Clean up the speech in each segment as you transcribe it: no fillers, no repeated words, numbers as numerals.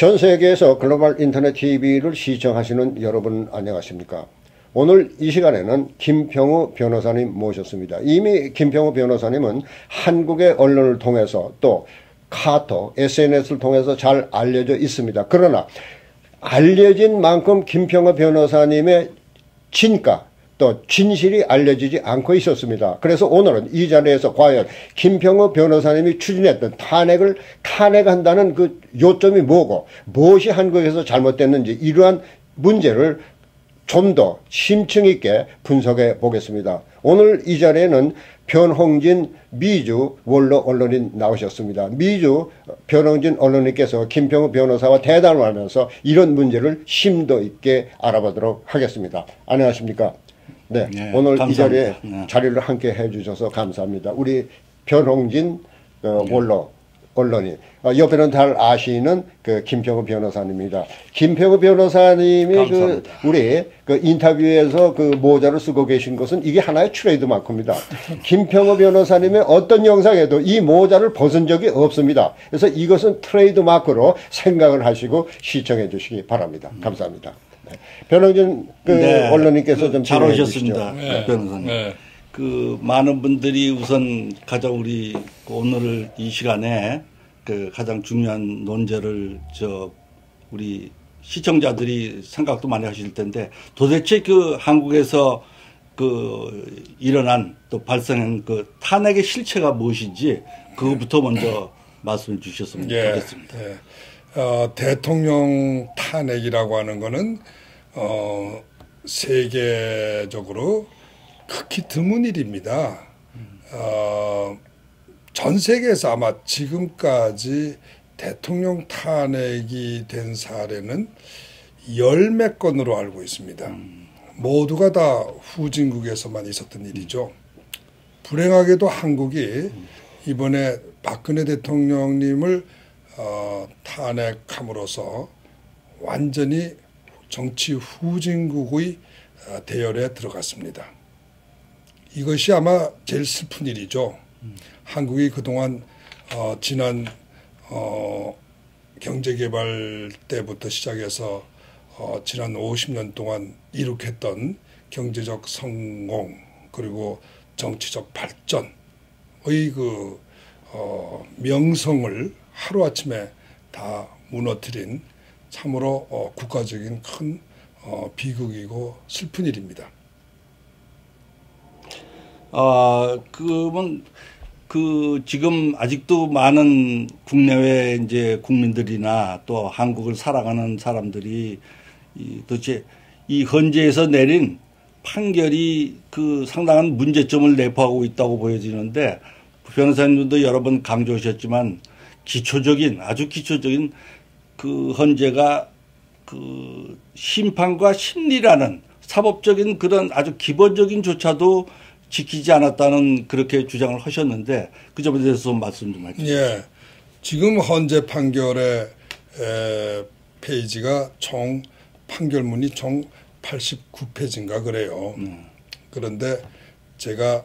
전 세계에서 글로벌 인터넷 TV를 시청하시는 여러분 안녕하십니까? 오늘 이 시간에는 김평우 변호사님 모셨습니다. 이미 김평우 변호사님은 한국의 언론을 통해서 또 카톡, SNS를 통해서 잘 알려져 있습니다. 그러나 알려진 만큼 김평우 변호사님의 진가 또 진실이 알려지지 않고 있었습니다. 그래서 오늘은 이 자리에서 과연 김평우 변호사님이 추진했던 탄핵한다는 그 요점이 뭐고 무엇이 한국에서 잘못됐는지 이러한 문제를 좀 더 심층 있게 분석해 보겠습니다. 오늘 이 자리에는 변홍진 미주 원로 언론인 나오셨습니다. 미주 변홍진 언론인께서 김평우 변호사와 대담을 하면서 이런 문제를 심도 있게 알아보도록 하겠습니다. 안녕하십니까? 네, 오늘 감사합니다. 이 자리에 자리를 함께 해주셔서 감사합니다. 우리 변홍진 원로 언론인, 옆에는 잘 아시는 그 김평우 변호사님입니다. 김평우 변호사님이 우리 인터뷰에서 그 모자를 쓰고 계신 것은 이게 하나의 트레이드 마크입니다. 김평우 변호사님의 어떤 영상에도 이 모자를 벗은 적이 없습니다. 그래서 이것은 트레이드 마크로 생각을 하시고 시청해 주시기 바랍니다. 감사합니다. 네. 변홍진 언론인께서 좀 잘 오셨습니다. 변호사님. 그 많은 분들이 우선 가장 우리 오늘 이 시간에 그 가장 중요한 논제를 우리 시청자들이 생각도 많이 하실 텐데 도대체 그 한국에서 그 일어난 또 발생한 그 탄핵의 실체가 무엇인지 그것부터 먼저 말씀해 주셨으면 좋겠습니다. 대통령 탄핵이라고 하는 거는 세계적으로 극히 드문 일입니다. 전 세계에서 아마 지금까지 대통령 탄핵이 된 사례는 열 몇 건으로 알고 있습니다. 모두가 다 후진국에서만 있었던 일이죠. 불행하게도 한국이 이번에 박근혜 대통령님을 탄핵함으로써 완전히 정치 후진국의 대열에 들어갔습니다. 이것이 아마 제일 슬픈 일이죠. 한국이 그동안 지난 경제개발 때부터 시작해서 지난 50년 동안 이룩했던 경제적 성공 그리고 정치적 발전의 그 명성을 하루아침에 다 무너뜨린 참으로 국가적인 큰 비극이고 슬픈 일입니다. 그러면 지금 아직도 많은 국내외 이제 국민들이나 또 한국을 사랑하는 사람들이 도대체 이 헌재에서 내린 판결이 그 상당한 문제점을 내포하고 있다고 보여지는데 변호사님도 여러 번 강조하셨지만 아주 기초적인 그 헌재가 그 심판과 심리라는 사법적인 그런 아주 기본적인 조차도 지키지 않았다는 그렇게 주장을 하셨는데 그 점에 대해서 말씀 좀 해주세요. 예, 지금 헌재 판결의 페이지가 총 판결문이 총 89페이지인가 그래요. 그런데 제가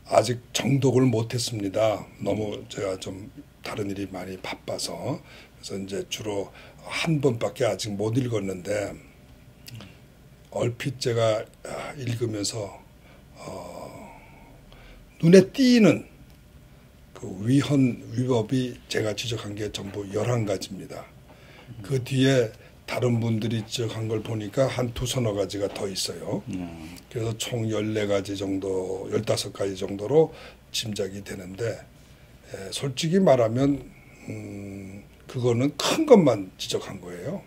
아직 정독을 못했습니다. 너무 제가 좀 다른 일이 많이 바빠서 그래서 이제 주로 한 번밖에 아직 못 읽었는데 얼핏 제가 읽으면서 눈에 띄는 그 위법이 제가 지적한 게 전부 11가지입니다. 그 뒤에 다른 분들이 지적한 걸 보니까 한 두서너 가지가 더 있어요. 그래서 총 14가지 정도, 15가지 정도로 짐작이 되는데 솔직히 말하면 그거는 큰 것만 지적한 거예요.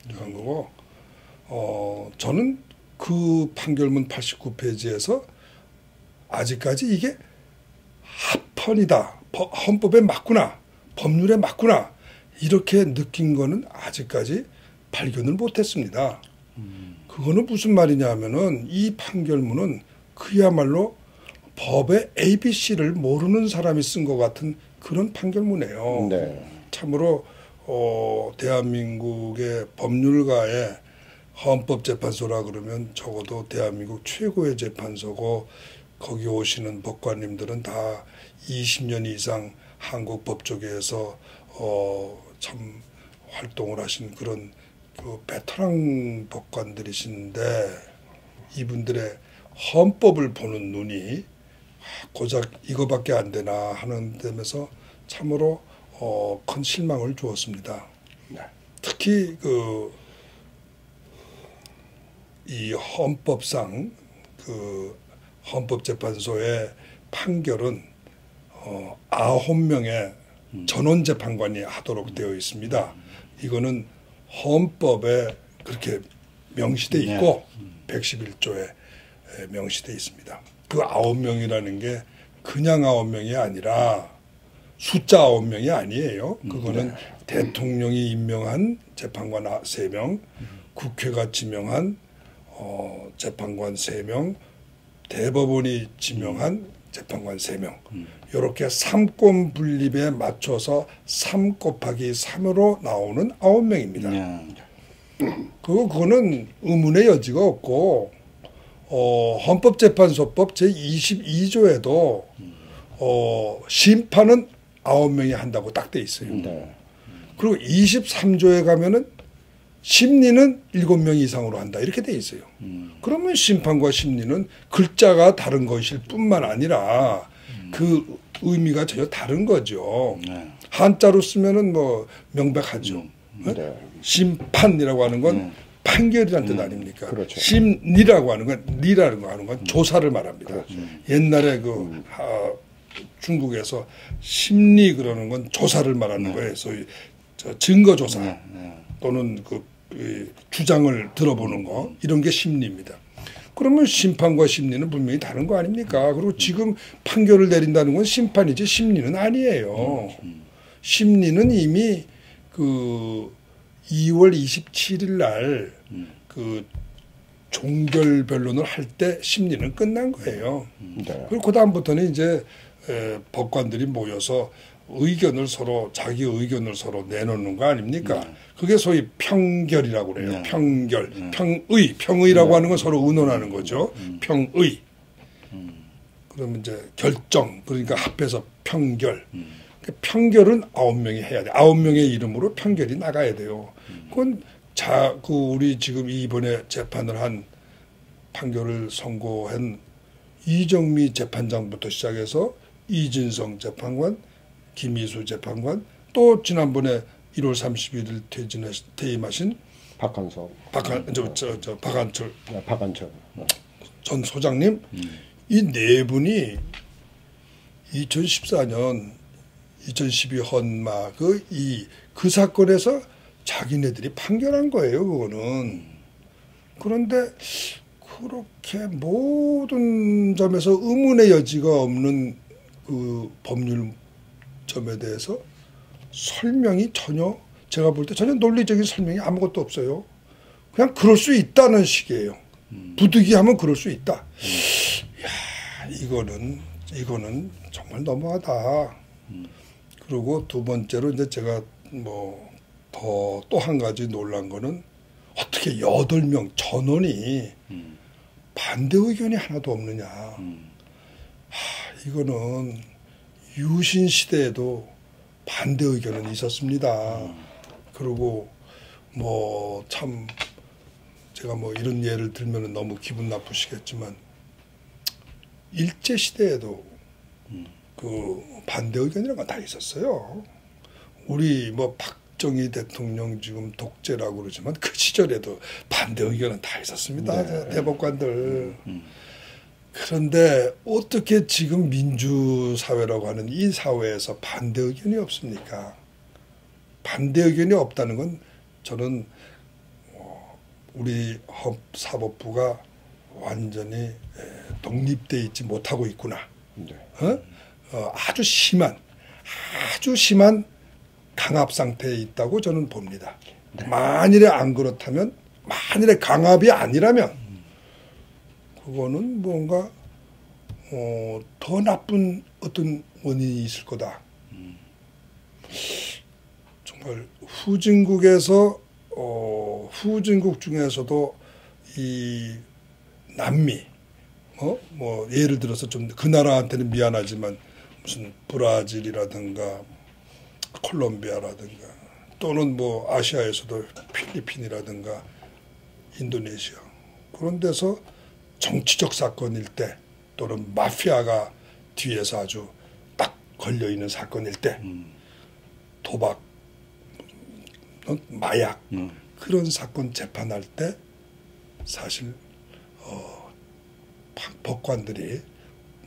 지적한 거고 저는 그 판결문 89페이지에서 아직까지 이게 합헌이다, 헌법에 맞구나, 법률에 맞구나 이렇게 느낀 거는 아직까지 발견을 못했습니다. 그거는 무슨 말이냐 하면은 이 판결문은 그야말로 법의 ABC를 모르는 사람이 쓴 것 같은 그런 판결문이에요. 네. 참으로 대한민국의 법률가의 헌법재판소라 그러면 적어도 대한민국 최고의 재판소고 거기 오시는 법관님들은 다 20년 이상 한국 법조계에서 참 활동을 하신 그런 그 베테랑 법관들이신데 이분들의 헌법을 보는 눈이 고작 이거밖에 안 되나 하는 데면서 참으로 큰 실망을 주었습니다. 네. 특히 이 헌법상 그 헌법재판소의 판결은 9명의 전원재판관이 하도록 되어 있습니다. 이거는 헌법에 그렇게 명시돼 있고 111조에 명시돼 있습니다. 그 9명이라는 게 그냥 9명이 아니라 숫자 9명이 아니에요. 그거는 대통령이 임명한 재판관 3명, 국회가 지명한 재판관 3명, 대법원이 지명한 재판관 3명. 이렇게 3권 분립에 맞춰서 3 곱하기 3으로 나오는 9명입니다. 그거는 의문의 여지가 없고 헌법재판소법 제22조에도 심판은 9명이 한다고 딱 돼 있어요. 네. 그리고 23조에 가면은 심리는 7명 이상으로 한다 이렇게 돼 있어요. 그러면 심판과 심리는 글자가 다른 것일 뿐만 아니라 그 의미가 전혀 다른 거죠. 한자로 쓰면은 뭐 명백하죠. 네. 심판이라고 하는 건 판결이라는 뜻 아닙니까? 그렇죠. 심리라고 하는 건 리라는 거 하는 건 조사를 말합니다. 그렇죠. 옛날에 중국에서 심리 그러는 건 조사를 말하는 거예요. 소위 증거 조사 또는 주장을 들어보는 거 이런 게 심리입니다. 그러면 심판과 심리는 분명히 다른 거 아닙니까? 그리고 지금 판결을 내린다는 건 심판이지 심리는 아니에요. 심리는 이미 2월 27일 날 종결 변론을 할 때 심리는 끝난 거예요. 네. 그리고 그 다음부터는 이제 법관들이 모여서 자기 의견을 서로 내놓는 거 아닙니까? 그게 소위 평결이라고 그래요. 평결, 평의라고 하는 건 서로 의논하는 거죠. 평의. 그러면 이제 결정, 그러니까 합해서 평결. 평결은 9명이 해야 돼. 9명의 이름으로 평결이 나가야 돼요. 그건 우리 지금 이번에 재판을 한 판결을 선고한 이정미 재판장부터 시작해서 이진성 재판관, 김희수 재판관, 또 지난번에 1월 31일 퇴임하신 박한철 전 소장님, 이 네 분이 2014년 2012 헌마 그 사건에서 자기네들이 판결한 거예요. 그거는. 그런데 그렇게 모든 점에서 의문의 여지가 없는 그 법률 점에 대해서 설명이 제가 볼 때 전혀 논리적인 설명이 아무것도 없어요. 그냥 그럴 수 있다는 식이에요. 부득이하면 그럴 수 있다. 이야, 이거는 정말 너무하다. 그리고 두 번째로 이제 제가 또 한 가지 놀란 거는 어떻게 8명 전원이 반대 의견이 하나도 없느냐. 이거는 유신 시대에도 반대 의견은 있었습니다. 그리고 참 제가 이런 예를 들면 너무 기분 나쁘시겠지만 일제 시대에도 그 반대 의견이라는 건 다 있었어요. 우리 박정희 대통령 지금 독재라고 그러지만 그 시절에도 반대 의견은 다 있었습니다. 네. 대법관들. 그런데 어떻게 지금 민주사회라고 하는 이 사회에서 반대 의견이 없습니까? 반대 의견이 없다는 건 저는 우리 사법부가 완전히 독립되어 있지 못하고 있구나. 네. 아주 심한 강압 상태에 있다고 저는 봅니다. 네. 만일에 안 그렇다면, 만일에 강압이 아니라면 그거는 뭔가 더 나쁜 어떤 원인이 있을 거다. 정말 후진국에서 후진국 중에서도 이 남미 예를 들어서 좀 그 나라한테는 미안하지만 무슨 브라질이라든가 콜롬비아라든가 또는 뭐 아시아에서도 필리핀이라든가 인도네시아 그런 데서 정치적 사건일 때 또는 마피아가 뒤에서 아주 딱 걸려있는 사건일 때 도박, 마약 그런 사건 재판할 때 사실 법관들이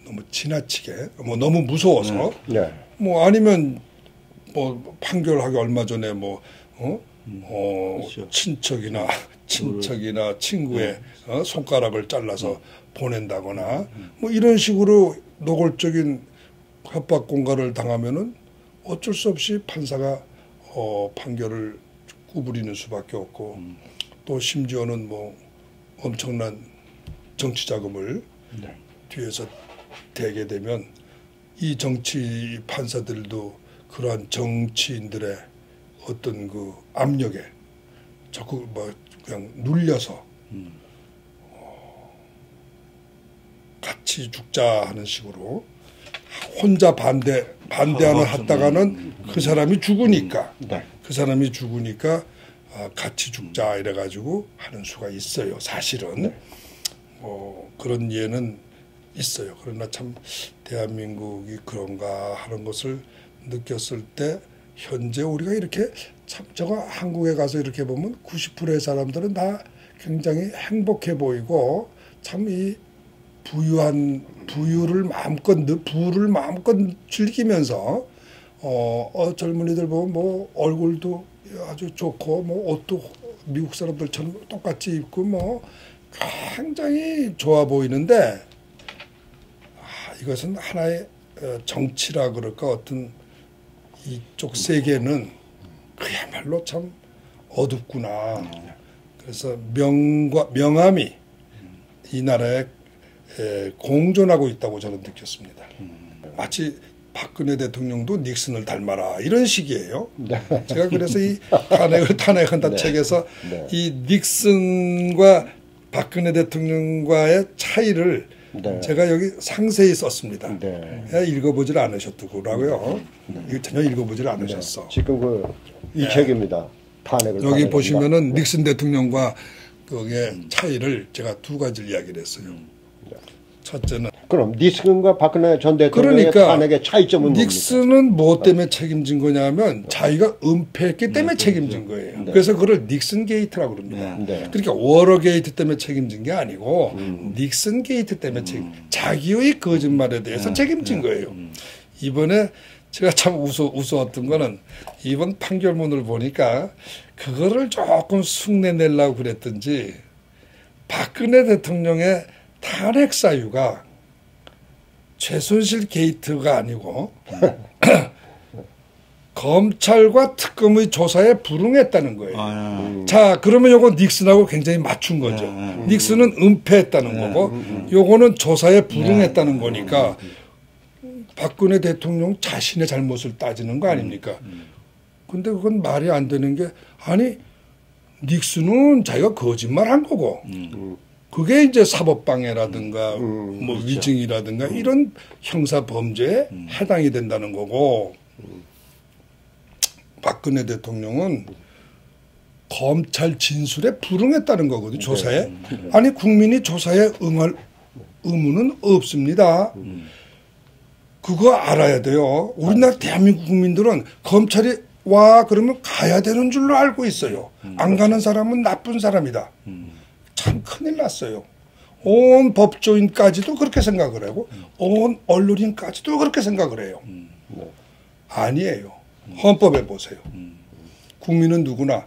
너무 지나치게 뭐 너무 무서워서 네. 뭐 아니면 뭐 판결하기 얼마 전에 뭐 그렇죠. 친척이나 친구의 손가락을 잘라서 보낸다거나 뭐 이런 식으로 노골적인 협박 공갈을 당하면은 어쩔 수 없이 판사가 판결을 구부리는 수밖에 없고 또 심지어는 뭐 엄청난 정치 자금을 네. 뒤에서 대게 되면 이 정치 판사들도 그러한 정치인들의 어떤 그 압력에 자꾸 뭐 그냥 눌려서 같이 죽자 하는 식으로 혼자 반대하는 했다가는 그 사람이 죽으니까 네. 그 사람이 죽으니까 같이 죽자 이래가지고 하는 수가 있어요. 사실은 그런 예는 있어요. 그러나 참 대한민국이 그런가 하는 것을 느꼈을 때 현재 우리가 이렇게 참 저거 한국에 가서 이렇게 보면 90%의 사람들은 다 굉장히 행복해 보이고 참 이 부유를 마음껏 즐기면서 젊은이들 보면 뭐 얼굴도 아주 좋고 뭐 옷도 미국 사람들처럼 똑같이 입고 뭐 굉장히 좋아 보이는데 이것은 하나의 정치라 그럴까 어떤 이쪽 세계는 그야말로 참 어둡구나. 그래서 명함이 이 나라에 공존하고 있다고 저는 느꼈습니다. 마치 박근혜 대통령도 닉슨을 닮아라 이런 식이에요. 네. 제가 그래서 이 탄핵한다 네. 책에서 네. 이 닉슨과 박근혜 대통령과의 차이를 네. 제가 여기 상세히 썼습니다. 네. 읽어보질 않으셨더라고요. 이거 전혀 읽어보질 않으셨어. 지금 이 책입니다. 탄핵을 여기 탄핵입니다. 보시면은 닉슨 대통령과 그의 차이를 제가 두 가지를 이야기를 했어요. 첫째는 그럼 닉슨과 박근혜 전 대통령의 그러니까 탄핵의 차이점은 닉슨은 뭐 때문에 책임진 거냐면 자기가 은폐했기 때문에 책임진 거예요. 네. 그래서 그걸 닉슨 게이트라고 그럽니다. 네. 그러니까 워러 게이트 때문에 책임진 게 아니고 닉슨 게이트 때문에 자기의 거짓말에 대해서 책임진 거예요. 이번에 제가 참 우스웠던 거는 이번 판결문을 보니까 그거를 조금 흉내내려고 그랬든지 박근혜 대통령의 탄핵 사유가 최순실 게이트가 아니고 검찰과 특검의 조사에 불응했다는 거예요. 자, 그러면 요거 닉슨하고 굉장히 맞춘 거죠. 닉슨은 은폐했다는 거고 요거는 조사에 불응했다는 거니까 박근혜 대통령 자신의 잘못을 따지는 거 아닙니까? 근데 그건 말이 안 되는 게 아니 닉슨은 자기가 거짓말한 거고 그게 이제 사법방해라든가 뭐 그렇죠. 위증이라든가 이런 형사 범죄에 해당이 된다는 거고 박근혜 대통령은 검찰 진술에 불응했다는 거거든요. 조사에. 아니 국민이 조사에 응할 의무는 없습니다. 그거 알아야 돼요. 우리나라 대한민국 국민들은 검찰이 와 그러면 가야 되는 줄로 알고 있어요. 안 가는 사람은 나쁜 사람이다. 참 큰일 났어요. 온 법조인까지도 그렇게 생각을 하고 온 언론인까지도 그렇게 생각을 해요. 아니에요. 헌법에 보세요. 국민은 누구나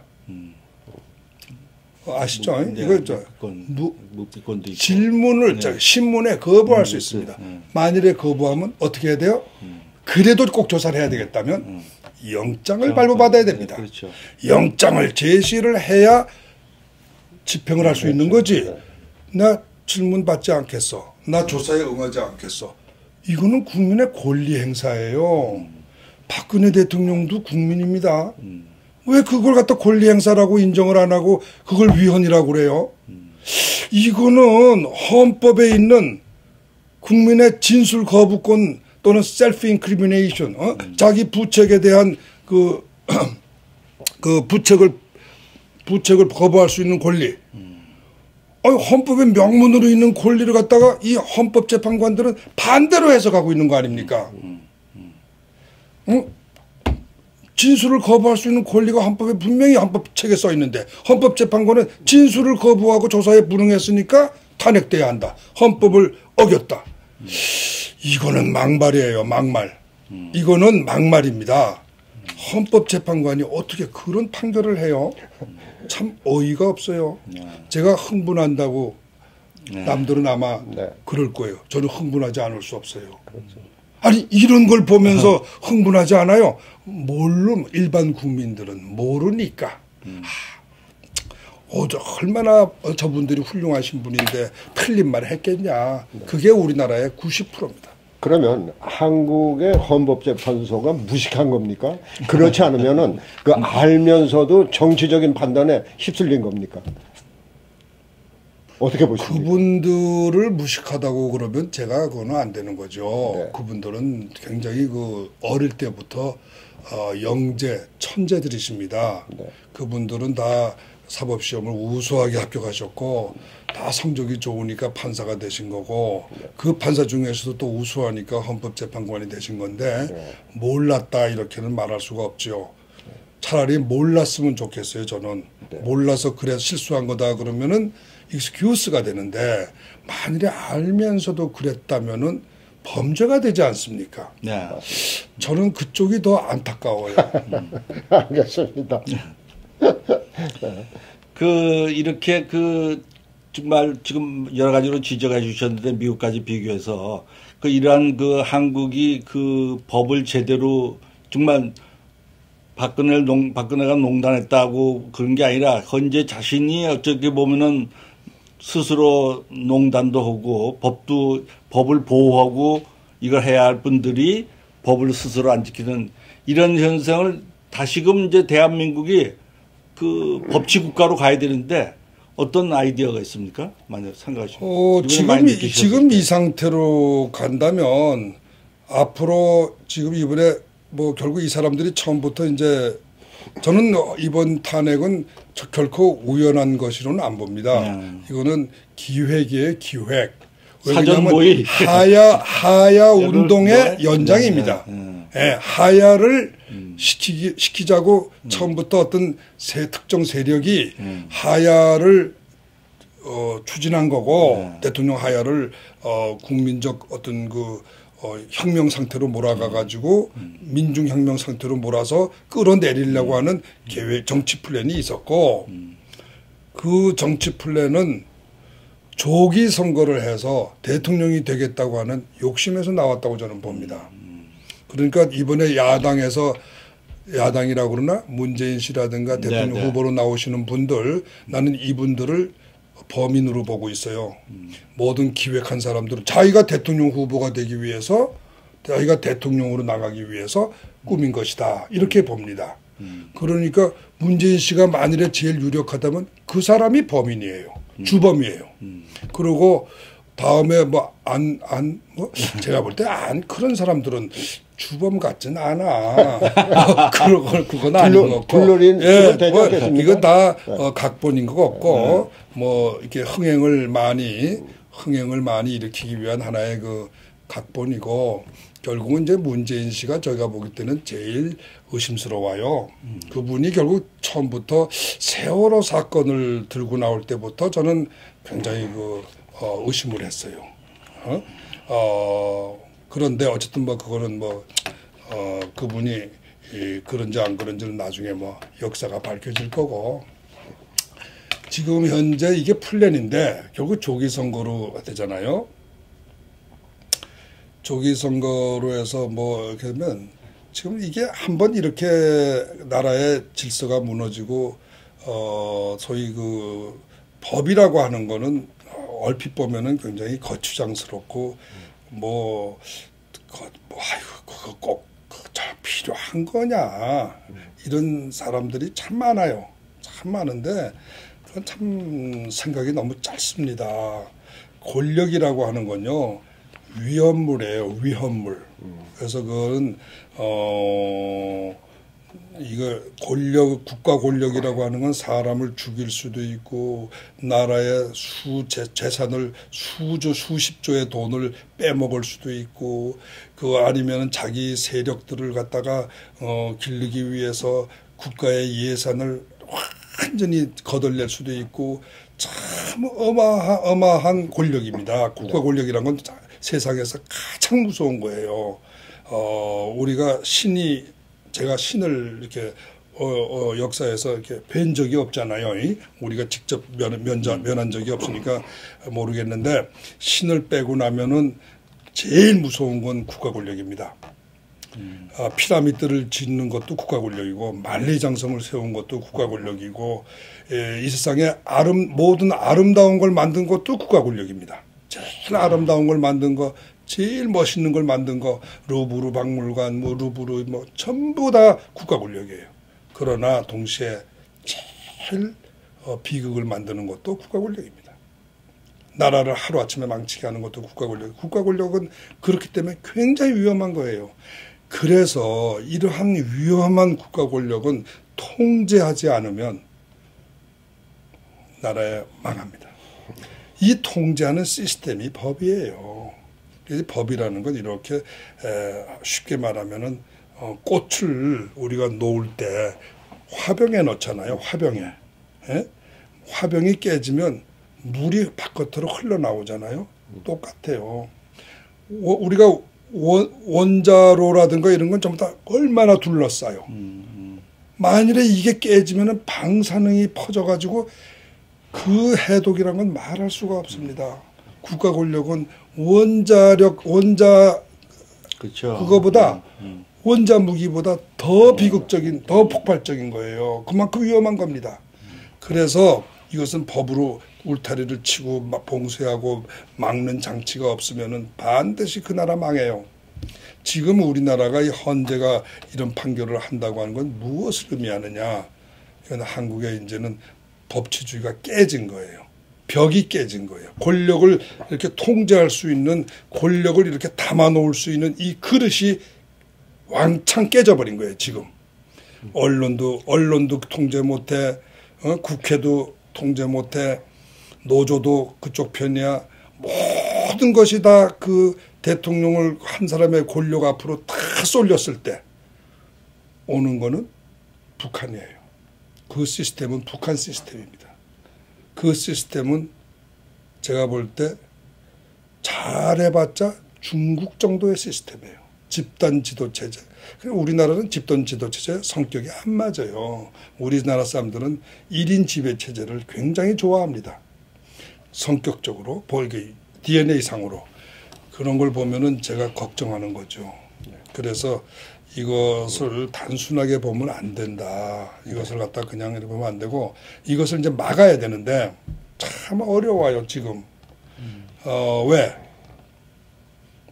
아시죠? 이거 묵비권도 있고. 질문을 신문에 거부할 수 있습니다. 만일에 거부하면 어떻게 해야 돼요? 그래도 꼭 조사를 해야 되겠다면 영장을 발부받아야 됩니다. 그렇죠. 영장을 제시를 해야 집행을 할 수 있는 거지. 나 질문 받지 않겠어. 나 조사에 응하지 않겠어. 이거는 국민의 권리 행사예요. 박근혜 대통령도 국민입니다. 왜 그걸 갖다 권리 행사라고 인정을 안 하고 그걸 위헌이라고 그래요? 이거는 헌법에 있는 국민의 진술 거부권 또는 셀프 인크리미네이션, 자기 부책에 대한 그 그 부책을 거부할 수 있는 권리. 헌법의 명문으로 있는 권리를 갖다가 이 헌법재판관들은 반대로 해석하고 있는 거 아닙니까? 진술을 거부할 수 있는 권리가 헌법에 분명히 헌법책에 써 있는데 헌법재판관은 진술을 거부하고 조사에 불응했으니까 탄핵돼야 한다. 헌법을 어겼다. 이거는 막말이에요. 막말. 이거는 막말입니다. 헌법재판관이 어떻게 그런 판결을 해요? 참 어이가 없어요. 제가 흥분한다고 남들은 아마 그럴 거예요. 저는 흥분하지 않을 수 없어요. 아니 이런 걸 보면서 흥분하지 않아요. 일반 국민들은 모르니까. 얼마나 저분들이 훌륭하신 분인데 틀린 말 했겠냐. 그게 우리나라의 90%입니다. 그러면 한국의 헌법재판소가 무식한 겁니까? 그렇지 않으면은 그 알면서도 정치적인 판단에 휩쓸린 겁니까? 어떻게 보십니까? 그분들을 무식하다고 그러면 제가 그거는 안 되는 거죠. 네. 그분들은 굉장히 어릴 때부터 영재, 천재들이십니다. 네. 그분들은 다 사법시험을 우수하게 합격하셨고 다 성적이 좋으니까 판사가 되신 거고 그 판사 중에서도 또 우수하니까 헌법재판관이 되신 건데 몰랐다 이렇게는 말할 수가 없죠. 차라리 몰랐으면 좋겠어요. 저는 몰라서 그래서 실수한 거다 그러면은 익스큐스가 되는데 만일에 알면서도 그랬다면은 범죄가 되지 않습니까? 네. 저는 그쪽이 더 안타까워요. 알겠습니다. 이렇게 정말 지금 여러 가지로 지적해 주셨는데 미국까지 비교해서 이러한 한국이 법을 제대로 정말 박근혜가 농단했다고 그런 게 아니라 현재 자신이 어떻게 보면은 스스로 농단도 하고 법을 보호하고 이걸 해야 할 분들이 법을 스스로 안 지키는 이런 현상을 다시금 이제 대한민국이 법치국가로 가야 되는데 어떤 아이디어가 있습니까? 만약 생각하시면. 지금 이 상태로 간다면 앞으로 지금 이번에 결국 이 사람들이 처음부터 이제 저는 이번 탄핵은 결코 우연한 것으로는 안 봅니다. 이거는 기획이에요, 기획. 왜냐하면 하야 운동의 연장입니다. 하야를 시키자고 처음부터 어떤 특정 세력이 하야를 추진한 거고 대통령 하야를 국민적 어떤 혁명 상태로 몰아가 가지고 민중혁명 상태로 몰아서 끌어내리려고 하는 정치 플랜이 있었고 그 정치 플랜은 조기 선거를 해서 대통령이 되겠다고 하는 욕심에서 나왔다고 저는 봅니다. 그러니까 이번에 야당이라고 그러나 문재인 씨라든가 대통령 후보로 나오시는 분들 나는 이분들을 범인으로 보고 있어요. 모든 기획한 사람들은 자기가 대통령 후보가 되기 위해서 자기가 대통령으로 나가기 위해서 꾸민 것이다. 이렇게 봅니다. 그러니까 문재인 씨가 만일에 제일 유력하다면 그 사람이 범인이에요. 주범이에요. 그리고 다음에 제가 볼 때 그런 사람들은 주범 같진 않아. 그건 아닌 것 같고. 이건 다 각본인 것 같고, 이렇게 흥행을 많이 일으키기 위한 하나의 각본이고, 결국은 이제 문재인 씨가 저희가 보기 때는 제일 의심스러워요. 그분이 결국 처음부터 세월호 사건을 들고 나올 때부터 저는 굉장히 의심을 했어요. 그런데 어쨌든 그거는 그분이 그런지 안 그런지는 나중에 역사가 밝혀질 거고 지금 현재 이게 플랜인데 결국 조기 선거로 되잖아요. 조기 선거로 해서 이렇게 되면 지금 이게 한번 이렇게 나라의 질서가 무너지고 소위 법이라고 하는 거는 얼핏 보면은 굉장히 거추장스럽고 그거 꼭 필요한 거냐 이런 사람들이 참 많아요. 참 많은데 그건 참 생각이 너무 짧습니다. 권력이라고 하는 건요 위험물이에요. 위험물. 그래서 그건 이거 국가 권력이라고 하는 건 사람을 죽일 수도 있고 나라의 재산을 수십조의 돈을 빼먹을 수도 있고 그거 아니면 자기 세력들을 갖다가 기르기 위해서 국가의 예산을 완전히 거덜낼 수도 있고 참 어마어마한 권력입니다. 국가 권력이란 건 세상에서 가장 무서운 거예요. 우리가 제가 신을 이렇게 역사에서 이렇게 뵌 적이 없잖아요. 우리가 직접 면한 적이 없으니까 모르겠는데 신을 빼고 나면은 제일 무서운 건 국가 권력입니다. 피라미드를 짓는 것도 국가 권력이고 만리장성을 세운 것도 국가 권력이고 이 세상에 모든 아름다운 걸 만든 것도 국가 권력입니다. 제일 아름다운 걸 만든 거, 제일 멋있는 걸 만든 거, 루브르 박물관, 루브르 전부 다 국가 권력이에요. 그러나 동시에 제일 비극을 만드는 것도 국가 권력입니다. 나라를 하루아침에 망치게 하는 것도 국가 권력. 국가 권력은 그렇기 때문에 굉장히 위험한 거예요. 그래서 이러한 위험한 국가 권력은 통제하지 않으면 나라에 망합니다. 이 통제하는 시스템이 법이에요. 법이라는 건 이렇게 쉽게 말하면은 꽃을 우리가 놓을 때 화병에 넣잖아요. 화병에. 화병이 깨지면 물이 바깥으로 흘러나오잖아요. 똑같아요. 우리가 원자로라든가 이런 건 전부 다 얼마나 둘러싸요. 만일에 이게 깨지면 방사능이 퍼져가지고 그 해독이란 건 말할 수가 없습니다. 국가 권력은 그렇죠. 그거보다 원자 무기보다 더 비극적인, 더 폭발적인 거예요. 그만큼 위험한 겁니다. 그래서 이것은 법으로 울타리를 치고 봉쇄하고 막는 장치가 없으면은 반드시 그 나라 망해요. 지금 우리나라가 이 헌재가 이런 판결을 한다고 하는 건 무엇을 의미하느냐? 이건 한국의 이제는 법치주의가 깨진 거예요. 벽이 깨진 거예요. 권력을 이렇게 통제할 수 있는, 권력을 이렇게 담아놓을 수 있는 이 그릇이 왕창 깨져버린 거예요, 지금. 언론도 통제 못해, 국회도 통제 못해, 노조도 그쪽 편이야. 모든 것이 다 그 대통령을 한 사람의 권력 앞으로 다 쏠렸을 때 오는 거는 북한이에요. 그 시스템은 북한 시스템입니다. 그 시스템은 제가 볼 때 잘해봤자 중국 정도의 시스템이에요. 집단 지도체제. 우리나라는 집단 지도체제 성격이 안 맞아요. 우리나라 사람들은 1인 지배체제를 굉장히 좋아합니다. 성격적으로, DNA상으로. 그런 걸 보면은 제가 걱정하는 거죠. 그래서 이것을 단순하게 보면 안 된다. 이것을 갖다 그냥 이렇게 보면 안 되고 이것을 이제 막아야 되는데 참 어려워요, 지금. 왜?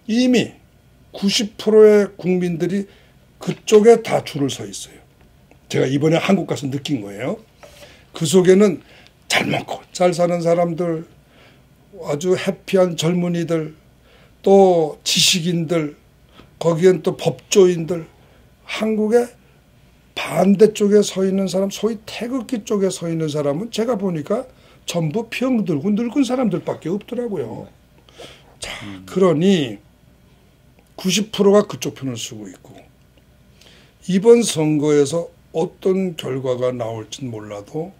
이미 90%의 국민들이 그쪽에 다 줄을 서 있어요. 제가 이번에 한국 가서 느낀 거예요. 그 속에는 잘 먹고 잘 사는 사람들, 아주 해피한 젊은이들, 또 지식인들, 거기엔 또 법조인들, 한국의 반대쪽에 서 있는 사람, 소위 태극기 쪽에 서 있는 사람은 제가 보니까 전부 병들고 늙은 사람들밖에 없더라고요. 자, 그러니 90%가 그쪽 편을 쓰고 있고 이번 선거에서 어떤 결과가 나올진 몰라도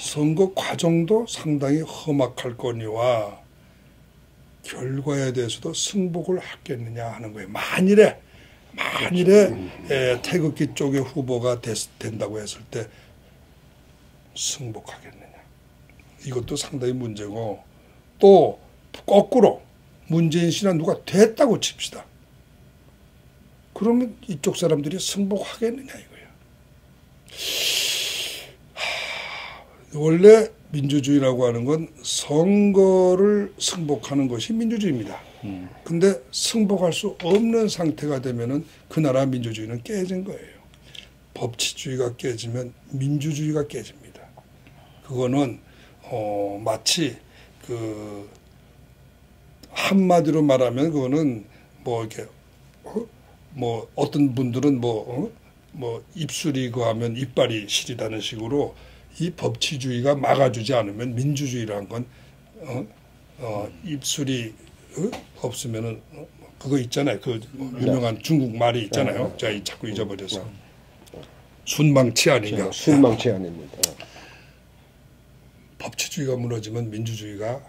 선거 과정도 상당히 험악할 거니와 결과에 대해서도 승복을 하겠느냐 하는 거예요. 만일에 태극기 쪽의 후보가 된다고 했을 때 승복하겠느냐. 이것도 상당히 문제고 또 거꾸로 문재인 씨나 누가 됐다고 칩시다. 그러면 이쪽 사람들이 승복하겠느냐 이거예요. 원래 민주주의라고 하는 건 선거를 승복하는 것이 민주주의입니다. 근데 승복할 수 없는 상태가 되면은 그 나라 민주주의는 깨진 거예요. 법치주의가 깨지면 민주주의가 깨집니다. 그거는 마치 그 한마디로 말하면 그거는 뭐 이렇게 뭐 어떤 분들은 뭐 입술이 거하면 이빨이 시리다는 식으로 이 법치주의가 막아주지 않으면 민주주의라는 건 입술이 없으면은 그거 있잖아요. 그 유명한 중국 말이 있잖아요. 제가 자꾸 잊어버려서 순망치 아닌가. 순망치 아닙니다. 법치주의가 무너지면 민주주의가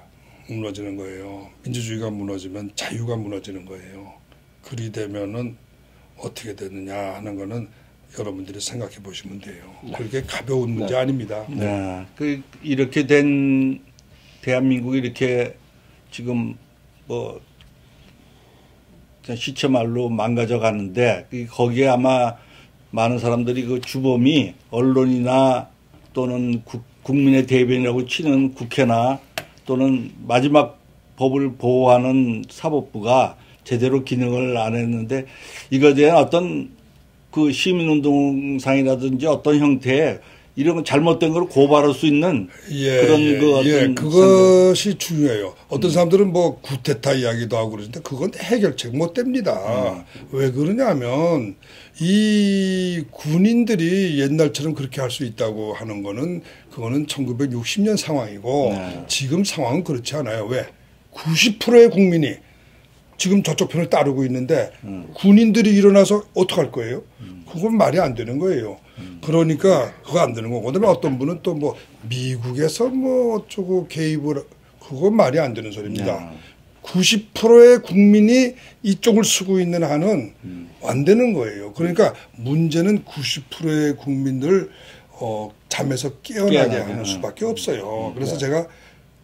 무너지는 거예요. 민주주의가 무너지면 자유가 무너지는 거예요. 그리 되면은 어떻게 되느냐 하는 거는 여러분들이 생각해 보시면 돼요. 그렇게 가벼운 문제 아닙니다. 네. 이렇게 된 대한민국이 이렇게 지금 뭐 시체말로 망가져 가는데 거기에 아마 많은 사람들이 그 주범이 언론이나 또는 국민의 대변이라고 치는 국회나 또는 마지막 법을 보호하는 사법부가 제대로 기능을 안 했는데 이거에 대한 어떤 그 시민운동상이라든지 어떤 형태의 이런 건 잘못된 걸 고발할 수 있는 그런 그 어떤 그것이 중요해요. 어떤 사람들은 뭐 구테타 이야기도 하고 그러는데 그건 해결책 못 됩니다. 왜 그러냐면 이 군인들이 옛날처럼 그렇게 할 수 있다고 하는 거는 그거는 1960년 상황이고 지금 상황은 그렇지 않아요. 왜? 90%의 국민이 지금 저쪽 편을 따르고 있는데 군인들이 일어나서 어떡할 거예요? 그건 말이 안 되는 거예요. 그러니까 그거 안 되는 거고 그다음에 어떤 분은 또 뭐 미국에서 뭐 어쩌고 개입을 그건 말이 안 되는 소리입니다. 90%의 국민이 이쪽을 쓰고 있는 한은 안 되는 거예요. 그러니까 문제는 90%의 국민들 잠에서 깨어나게 하는 수밖에 없어요. 그래서 제가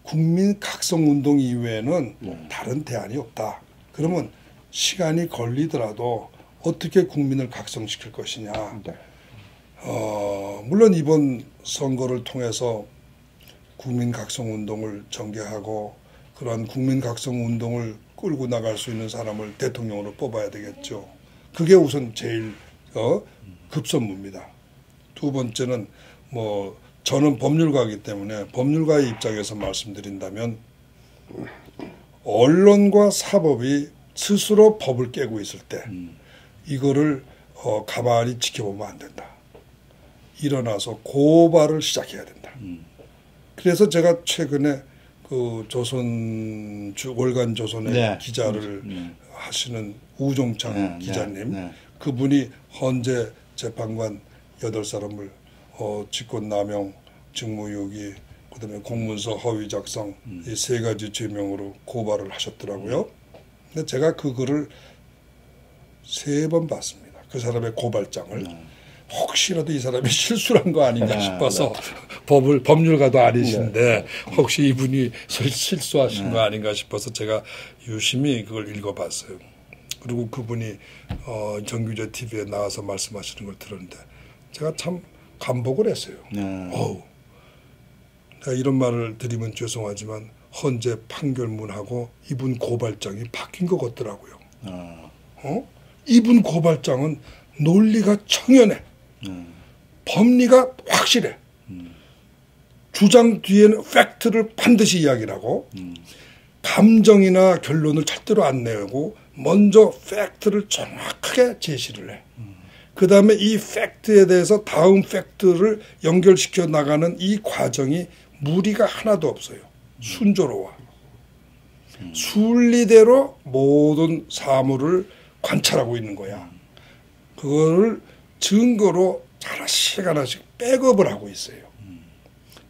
국민 각성운동 이외에는 다른 대안이 없다. 그러면 시간이 걸리더라도 어떻게 국민을 각성시킬 것이냐. 물론 이번 선거를 통해서 국민 각성운동을 전개하고 그러한 국민 각성운동을 끌고 나갈 수 있는 사람을 대통령으로 뽑아야 되겠죠. 그게 우선 제일 급선무입니다. 두 번째는 뭐 저는 법률가이기 때문에 법률가의 입장에서 말씀드린다면 언론과 사법이 스스로 법을 깨고 있을 때 이거를 가만히 지켜보면 안 된다. 일어나서 고발을 시작해야 된다. 그래서 제가 최근에 그 월간 조선의 기자를 하시는 우종창 기자님 그분이 헌재 재판관 8사람을 직권남용, 직무유기, 그다음에 공문서 허위 작성 이 3가지 죄명으로 고발을 하셨더라고요. 근데 제가 그 글을 3번 봤습니다. 그 사람의 고발장을. 혹시라도 이 사람이 실수를 한 거 아닌가 싶어서 법률가도 아니신데 혹시 이분이 실수하신 거 아닌가 싶어서 제가 유심히 그걸 읽어봤어요. 그리고 그분이 정규제 TV에 나와서 말씀하시는 걸 들었는데 제가 참 감복을 했어요. 내가 이런 말을 드리면 죄송하지만 헌재 판결문하고 이분 고발장이 바뀐 것 같더라고요. 이분 고발장은 논리가 청연해. 법리가 확실해. 주장 뒤에는 팩트를 반드시 이야기를 하고 감정이나 결론을 절대로 안 내고 먼저 팩트를 정확하게 제시를 해. 그 다음에 이 팩트에 대해서 다음 팩트를 연결시켜 나가는 이 과정이 무리가 하나도 없어요. 순조로워. 순리대로 모든 사물을 관찰하고 있는 거야. 그거를 증거로 하나씩 하나씩 백업을 하고 있어요.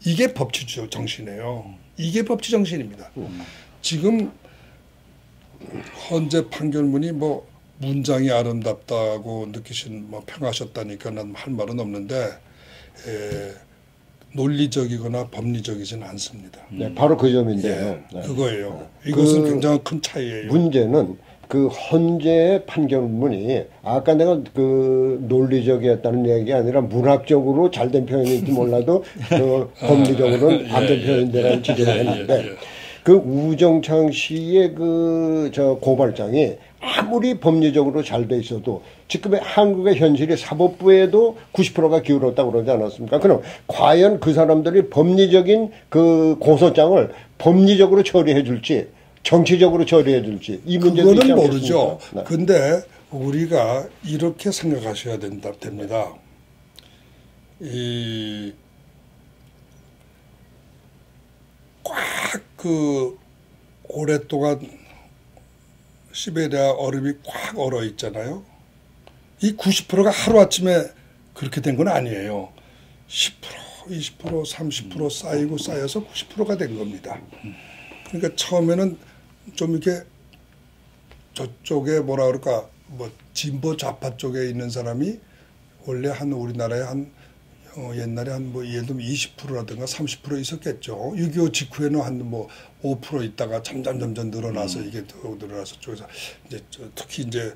이게 법치 정신이에요. 이게 법치 정신입니다. 지금 헌재 판결문이 뭐 문장이 아름답다고 뭐 평하셨다니까 난 할 말은 없는데 논리적이거나 법리적이지는 않습니다. 네, 바로 그 점인데요. 그거예요. 이것은 굉장히 큰 차이예요. 문제는 그 헌재의 판결문이 아까 내가 그 논리적이었다는 얘기가 아니라 문학적으로 잘된 표현인지 몰라도 그 법리적으로는 안 된 표현이라는 지적을 했는데 그 우정창 씨의 그 고발장이 아무리 법리적으로 잘 돼 있어도 지금의 한국의 현실이 사법부에도 90%가 기울었다고 그러지 않았습니까? 그럼 과연 그 사람들이 법리적인 그 고소장을 법리적으로 처리해 줄지 정치적으로 처리해 줄지 이 문제도 그거는 모르죠. 근데 우리가 이렇게 생각하셔야 됩니다. 꽉 오랫동안 시베리아 얼음이 꽉 얼어 있잖아요. 이 90%가 하루아침에 그렇게 된 건 아니에요. 10%, 20%, 30% 쌓이고 쌓여서 90%가 된 겁니다. 그러니까 처음에는 좀 이렇게 저쪽에 뭐라 그럴까, 진보 좌파 쪽에 있는 사람이 원래 우리나라에 옛날에 예를 들면 20%라든가 30% 있었겠죠. 6.25 직후에는 5% 있다가 점점 늘어나서 이게 더 늘어나서 쪽에서 이제 특히 이제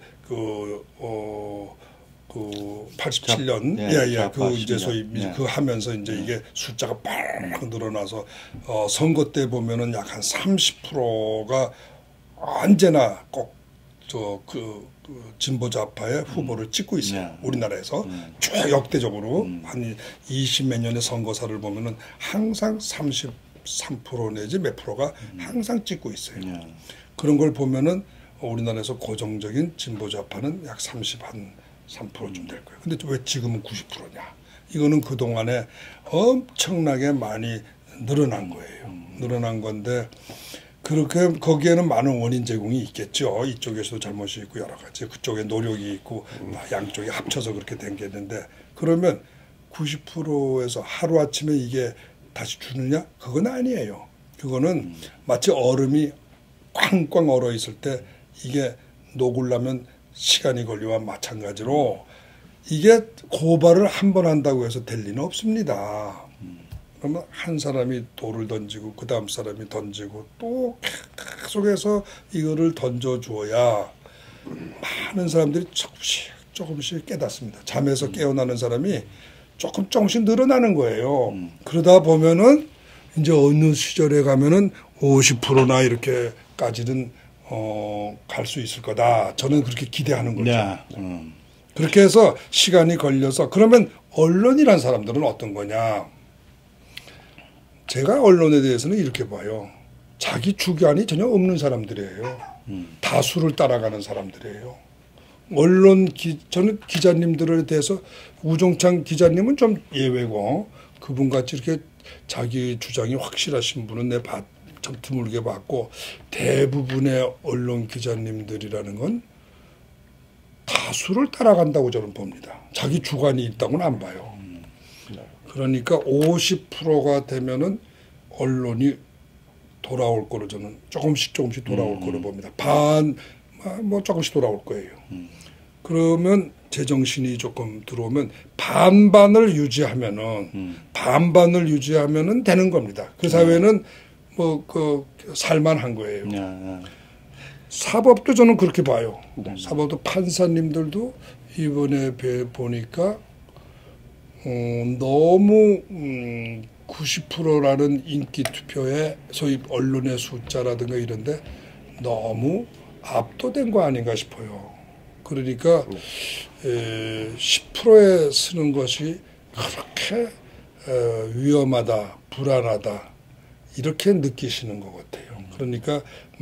87년 이제 소위 그 하면서 이제 이게 숫자가 팍 늘어나서 선거 때 보면은 약 한 30%가 언제나 꼭 진보 좌파의 후보를 찍고 있어요. 우리나라에서 쭉 역대적으로 한 20몇 년의 선거사를 보면은 항상 33% 내지 몇 프로가 항상 찍고 있어요. 그런 걸 보면은 우리나라에서 고정적인 진보 좌파는 약 3%쯤 될 거예요. 근데 왜 지금은 90%냐? 이거는 그동안에 엄청나게 많이 늘어난 거예요. 늘어난 건데 그렇게 거기에는 많은 원인 제공이 있겠죠. 이쪽에서도 잘못이 있고 여러 가지 그쪽에 노력이 있고 양쪽이 합쳐서 그렇게 된 게 있는데 그러면 90%에서 하루아침에 이게 다시 주느냐? 그건 아니에요. 그거는 마치 얼음이 꽝꽝 얼어 있을 때 이게 녹으려면 시간이 걸리와 마찬가지로 이게 고발을 한 번 한다고 해서 될 리는 없습니다. 그러면 한 사람이 돌을 던지고 그 다음 사람이 던지고 또 계속해서 이거를 던져주어야 많은 사람들이 조금씩 깨닫습니다. 잠에서 깨어나는 사람이 조금씩 늘어나는 거예요. 그러다 보면은 이제 어느 시절에 가면은 50%나 이렇게까지는 갈 수 있을 거다. 저는 그렇게 기대하는 거죠. 그렇게 해서 시간이 걸려서 그러면 언론이란 사람들은 어떤 거냐? 제가 언론에 대해서는 이렇게 봐요. 자기 주관이 전혀 없는 사람들이에요. 다수를 따라가는 사람들이에요. 저는 기자님들에 대해서 우종찬 기자님은 좀 예외고 그분같이 이렇게 자기 주장이 확실하신 분은 참 드물게 봤고 대부분의 언론 기자님들이라는 건 다수를 따라간다고 저는 봅니다. 자기 주관이 있다고는 안 봐요. 그러니까 50%가 되면은 언론이 돌아올 거로 저는 조금씩 돌아올 거로 봅니다. 조금씩 돌아올 거예요. 그러면 제정신이 조금 들어오면 반반을 유지하면은 되는 겁니다. 그 사회는 살만한 거예요. 사법도 저는 그렇게 봐요. 사법도 판사님들도 이번에 보니까 너무 90%라는 인기 투표에 소위 언론의 숫자라든가 이런데 너무 압도된 거 아닌가 싶어요. 그러니까 10%에 쓰는 것이 그렇게 위험하다, 불안하다 이렇게 느끼시는 것 같아요. 그러니까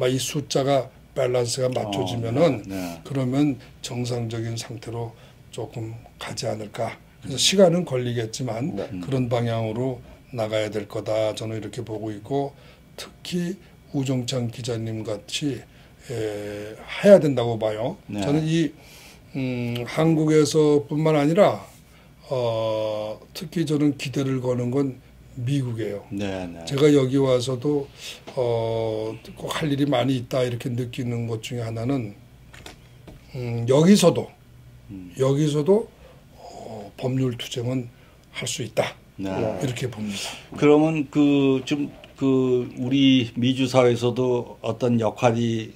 이 숫자가 밸런스가 맞춰지면은 그러면 정상적인 상태로 조금 가지 않을까. 그래서 시간은 걸리겠지만 그런 방향으로 나가야 될 거다. 저는 이렇게 보고 있고 특히 우종찬 기자님 같이 해야 된다고 봐요. 저는 이 한국에서뿐만 아니라 특히 저는 기대를 거는 건 미국이에요. 제가 여기 와서도 꼭 할 일이 많이 있다 이렇게 느끼는 것 중에 하나는 여기서도 법률 투쟁은 할 수 있다. 이렇게 봅니다. 그러면 우리 미주 사회에서도 어떤 역할이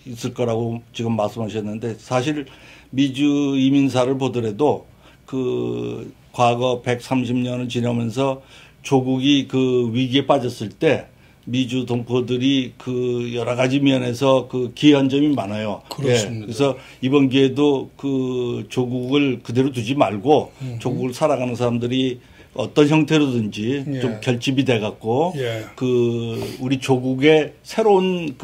있을 거라고 지금 말씀하셨는데 사실 미주 이민사를 보더라도 과거 130년을 지나면서 조국이 위기에 빠졌을 때 미주 동포들이 여러 가지 면에서 기여한 점이 많아요. 그렇습니다. 그래서 이번 기회도 조국을 그대로 두지 말고 조국을 살아가는 사람들이 어떤 형태로든지 좀 결집이 돼갖고 우리 조국의 새로운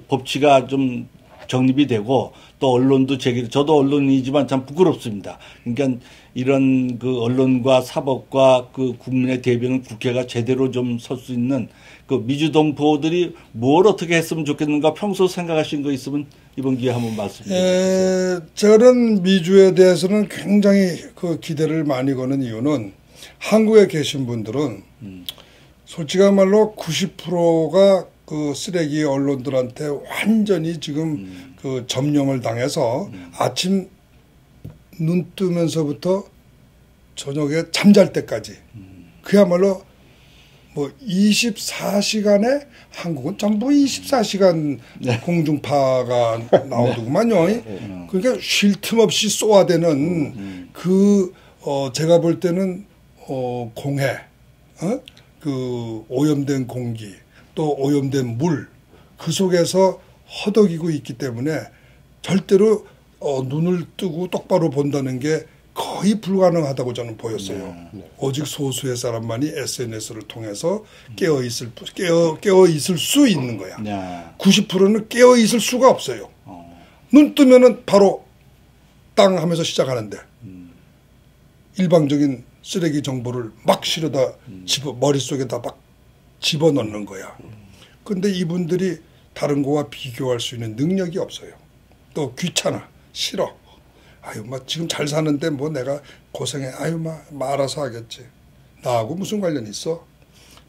법치가 좀 정립이 되고 또 언론도 저도 언론이지만 참 부끄럽습니다. 그러니까 이런 그 언론과 사법과 그 국민의 대변은 국회가 제대로 좀 설 수 있는 그 미주동포들이 뭘 어떻게 했으면 좋겠는가 평소 생각하신 거 있으면 이번 기회에 한번 말씀해 주세요. 저는 미주에 대해서는 굉장히 그 기대를 많이 거는 이유는 한국에 계신 분들은 솔직한 말로 90%가 그 쓰레기 언론들한테 완전히 지금 그 점령을 당해서 아침 눈 뜨면서부터 저녁에 잠잘 때까지 그야말로 뭐 24시간에 한국은 전부 24시간 공중파가 나오더구만요. 그러니까 쉴 틈 없이 쏘아대는 제가 볼 때는 공해, 그 오염된 공기, 또 오염된 물, 그 속에서 허덕이고 있기 때문에 절대로 눈을 뜨고 똑바로 본다는 게 거의 불가능하다고 저는 보였어요. 오직 소수의 사람만이 SNS를 통해서 깨어 있을 수 있는 거야. 90%는 깨어 있을 수가 없어요. 눈 뜨면은 바로 땅 하면서 시작하는데 일방적인 쓰레기 정보를 막 실어다 머릿속에다 막 집어넣는 거야. 근데 이분들이 다른 거와 비교할 수 있는 능력이 없어요. 또 귀찮아, 싫어. 아유, 지금 잘 사는데 뭐 내가 고생해. 아유, 알아서 하겠지. 나하고 무슨 관련이 있어?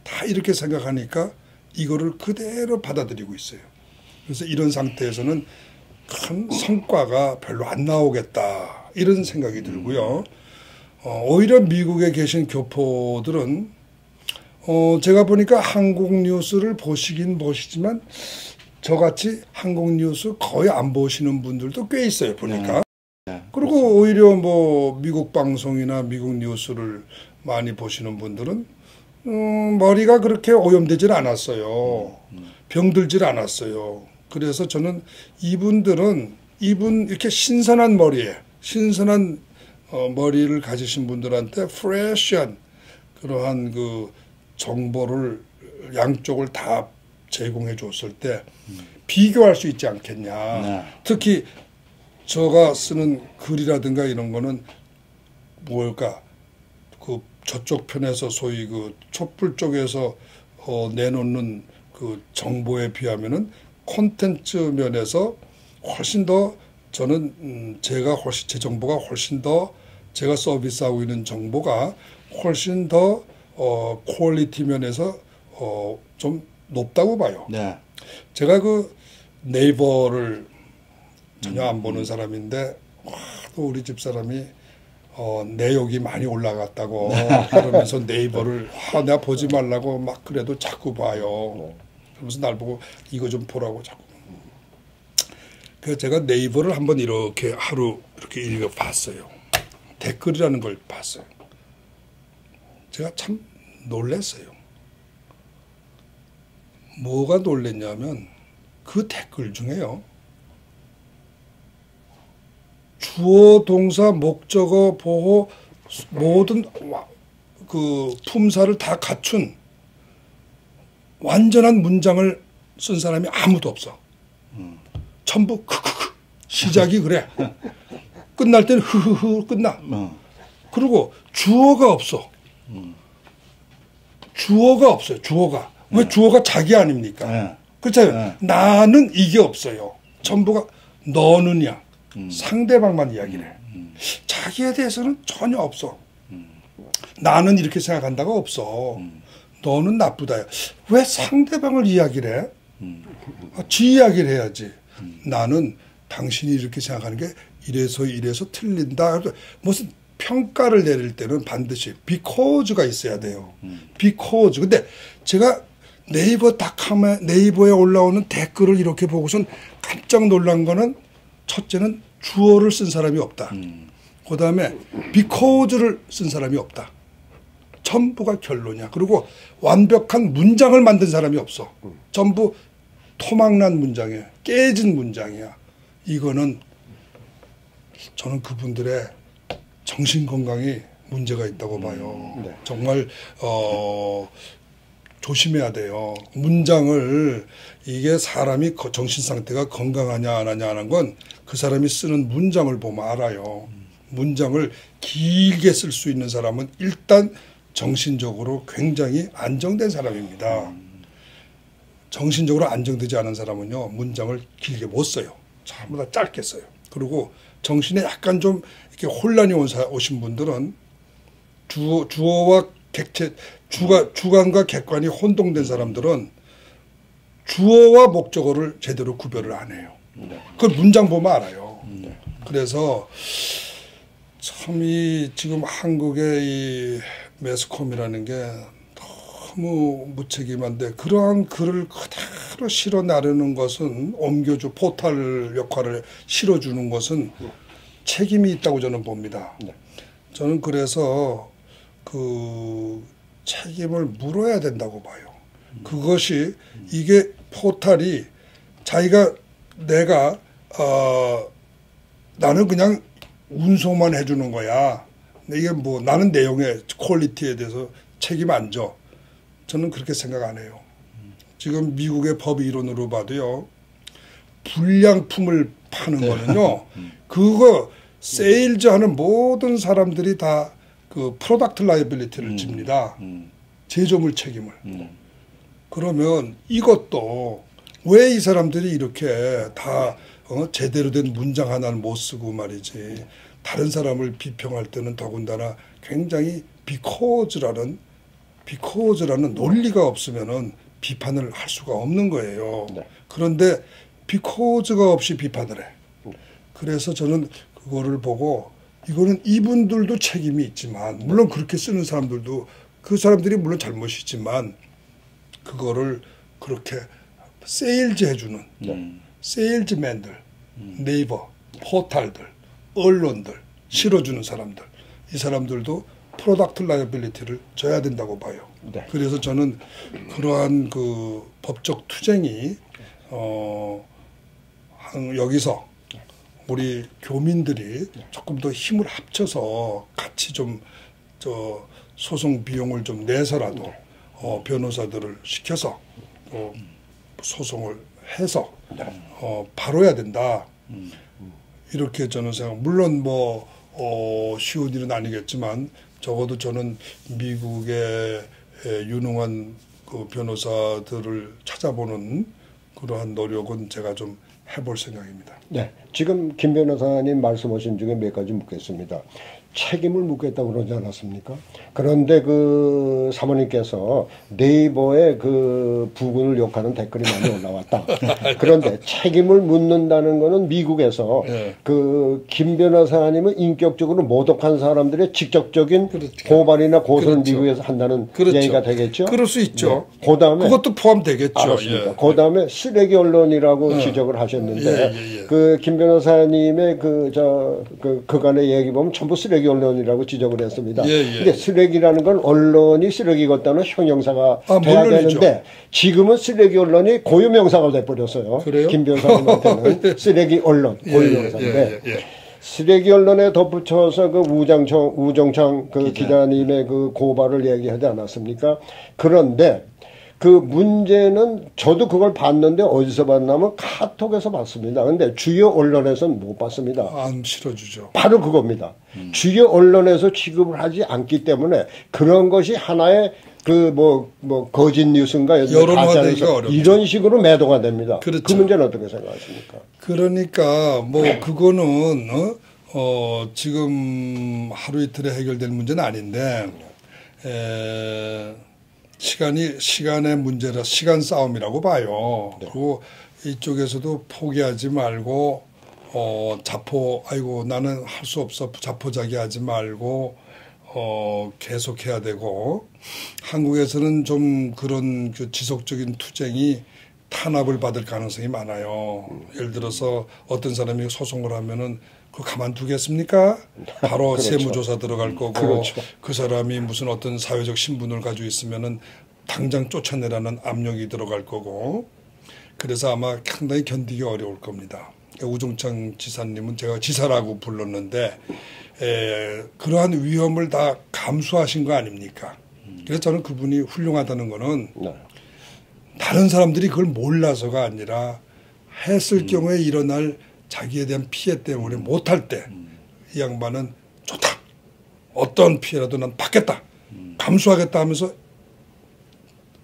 다 이렇게 생각하니까 이거를 그대로 받아들이고 있어요. 그래서 이런 상태에서는 큰 성과가 별로 안 나오겠다. 이런 생각이 들고요. 오히려 미국에 계신 교포들은 제가 보니까 한국 뉴스를 보시긴 보시지만 저같이 한국 뉴스 거의 안 보시는 분들도 꽤 있어요, 보니까. 그리고 오히려 뭐 미국 방송이나 미국 뉴스를 많이 보시는 분들은 머리가 그렇게 오염되질 않았어요. 병들질 않았어요. 그래서 저는 이분들은 이렇게 신선한 머리를 가지신 분들한테 프레시한 그러한 그 정보를 양쪽을 다 제공해 줬을 때 비교할 수 있지 않겠냐. 특히 제가 쓰는 글이라든가 이런 거는 뭘까? 그 저쪽 편에서 소위 그 촛불 쪽에서 내놓는 그 정보에 비하면은 콘텐츠 면에서 훨씬 더 저는 제 정보가 훨씬 더 제가 서비스하고 있는 정보가 훨씬 더 퀄리티 면에서 좀 높다고 봐요. 제가 그 네이버를 전혀 안 보는 사람인데 또 우리 집 사람이 내욕이 많이 올라갔다고 그러면서 네이버를 내가 보지 말라고 막 그래도 자꾸 봐요. 그러면서 날 보고 이거 좀 보라고 자꾸. 그래서 제가 네이버를 한번 이렇게 하루 이렇게 읽어봤어요. 댓글이라는 걸 봤어요. 제가 참 놀랐어요. 뭐가 놀랐냐면 그 댓글 중에요. 주어, 동사, 목적어, 보호 모든 그 품사를 다 갖춘 완전한 문장을 쓴 사람이 아무도 없어. 전부 크크크 시작이 그래. 끝날 때는 흐흐흐 끝나. 그리고 주어가 없어. 주어가 없어요. 주어가. 왜 주어가 자기 아닙니까? 그렇잖아요. 나는 이게 없어요. 전부가 너는야. 상대방만 이야기를 해. 자기에 대해서는 전혀 없어. 나는 이렇게 생각한다가 없어. 너는 나쁘다요. 왜 상대방을 이야기를 해? 지 이야기를 해야지. 나는 당신이 이렇게 생각하는 게 이래서 틀린다. 무슨 평가를 내릴 때는 반드시 because가 있어야 돼요. because. 근데 제가 네이버에 올라오는 댓글을 이렇게 보고선 깜짝 놀란 거는 첫째는 주어를 쓴 사람이 없다. 그 다음에 because를 쓴 사람이 없다. 전부가 결론이야. 그리고 완벽한 문장을 만든 사람이 없어. 전부 토막난 문장이야. 깨진 문장이야. 이거는 저는 그분들의 정신건강이 문제가 있다고 봐요. 정말 조심해야 돼요. 문장을 이게 사람이 정신 상태가 건강하냐 안 하냐 하는 건 그 사람이 쓰는 문장을 보면 알아요. 문장을 길게 쓸 수 있는 사람은 일단 정신적으로 굉장히 안정된 사람입니다. 정신적으로 안정되지 않은 사람은요, 문장을 길게 못 써요. 전부 다 짧게 써요. 그리고 정신에 약간 좀 이렇게 혼란이 오신 분들은 주어와 객체, 주관과 객관이 혼동된 사람들은 주어와 목적어를 제대로 구별을 안 해요. 그걸 문장 보면 알아요. 그래서 참 이 지금 한국의 이 매스컴이라는 게 너무 무책임한데 그러한 글을 그대로 실어 나르는 것은 포탈 역할을 실어주는 것은 책임이 있다고 저는 봅니다. 저는 그래서 그 책임을 물어야 된다고 봐요. 그것이 이게 포탈이 내가 나는 그냥 운송만 해주는 거야. 이게 뭐 나는 내용의 퀄리티에 대해서 책임 안 져. 저는 그렇게 생각 안 해요. 지금 미국의 법 이론으로 봐도요. 불량품을 파는 거는요. 그거 세일즈하는 모든 사람들이 다 그 프로덕트 라이빌리티를 집니다. 제조물 책임을. 그러면 이것도 왜 이 사람들이 이렇게 다 제대로 된 문장 하나를 못 쓰고 말이지. 다른 사람을 비평할 때는 더군다나 굉장히 because라는 논리가 없으면은 비판을 할 수가 없는 거예요. 네. 그런데 because가 없이 비판을 해. 그래서 저는 그거를 보고 이거는 이분들도 책임이 있지만 물론 그렇게 쓰는 사람들도 그 사람들이 물론 잘못이지만 그거를 그렇게 세일즈 해주는 세일즈맨들, 네이버, 포탈들, 언론들, 실어주는 사람들 이 사람들도 프로덕트 라이빌리티를 져야 된다고 봐요. 네. 그래서 저는 그러한 그 법적 투쟁이 여기서 우리 교민들이 조금 더 힘을 합쳐서 같이 좀 소송 비용을 좀 내서라도 변호사들을 시켜서 소송을 해서 바로야 된다. 이렇게 저는 생각. 물론 뭐 쉬운 일은 아니겠지만 적어도 저는 미국의 유능한 그 변호사들을 찾아보는 그러한 노력은 제가 좀 해볼 생각입니다. 네, 지금 김 변호사님 말씀하신 중에 몇 가지 묻겠습니다. 책임을 묻겠다고 그러지 않았습니까? 그런데 그 사모님께서 네이버에 그 부군을 욕하는 댓글이 많이 올라왔다. 그런데 책임을 묻는다는 거는 미국에서 그 김 변호사님은 인격적으로 모독한 사람들의 직접적인 고발이나 고소를 미국에서 한다는 얘기가 되겠죠? 그럴 수 있죠. 네. 그다음에 그것도 포함되겠죠. 알았습니다. 그다음에 쓰레기 언론이라고 지적을 하셨는데 그 김 변호사님의 그간의 얘기 보면 전부 쓰레기 언론이라고 지적을 했습니다. 근데 쓰레기라는 건 언론이 쓰레기가 없다는 형용사가 돼야 되는데 지금은 쓰레기 언론이 고유명사가 돼버렸어요. 그래요? 김 변호사님한테는 쓰레기 언론 고유명사인데 쓰레기 언론에 덧붙여서 그 우정창 그 기자님의 그 고발을 얘기하지 않았습니까? 그런데 그 문제는 저도 그걸 봤는데 어디서 봤냐면 카톡에서 봤습니다. 근데 주요 언론에서는 못 봤습니다. 안 실어주죠. 바로 그겁니다. 주요 언론에서 취급을 하지 않기 때문에 그런 것이 하나의 그 거짓 뉴스인가 여론화되기가 어렵죠. 이런 식으로 매도가 됩니다. 그렇죠. 그 문제는 어떻게 생각하십니까? 그러니까 뭐 그거는 지금 하루 이틀에 해결될 문제는 아닌데 시간의 문제라 시간 싸움이라고 봐요. 네. 그리고 이쪽에서도 포기하지 말고 아이고 나는 할 수 없어 자포자기하지 말고 계속해야 되고 한국에서는 좀 그런 그 지속적인 투쟁이 탄압을 받을 가능성이 많아요. 예를 들어서 어떤 사람이 소송을 하면은 그 가만두겠습니까? 바로 그렇죠. 세무조사 들어갈 거고 그렇죠. 그 사람이 무슨 어떤 사회적 신분을 가지고 있으면은 당장 쫓아내라는 압력이 들어갈 거고 그래서 아마 상당히 견디기 어려울 겁니다. 우종창 지사님은 제가 지사라고 불렀는데 그러한 위험을 다 감수하신 거 아닙니까? 그래서 저는 그분이 훌륭하다는 거는 네. 다른 사람들이 그걸 몰라서가 아니라 했을 경우에 일어날 자기에 대한 피해 때문에 못할 때 이 양반은 좋다. 어떤 피해라도 난 받겠다. 감수하겠다 하면서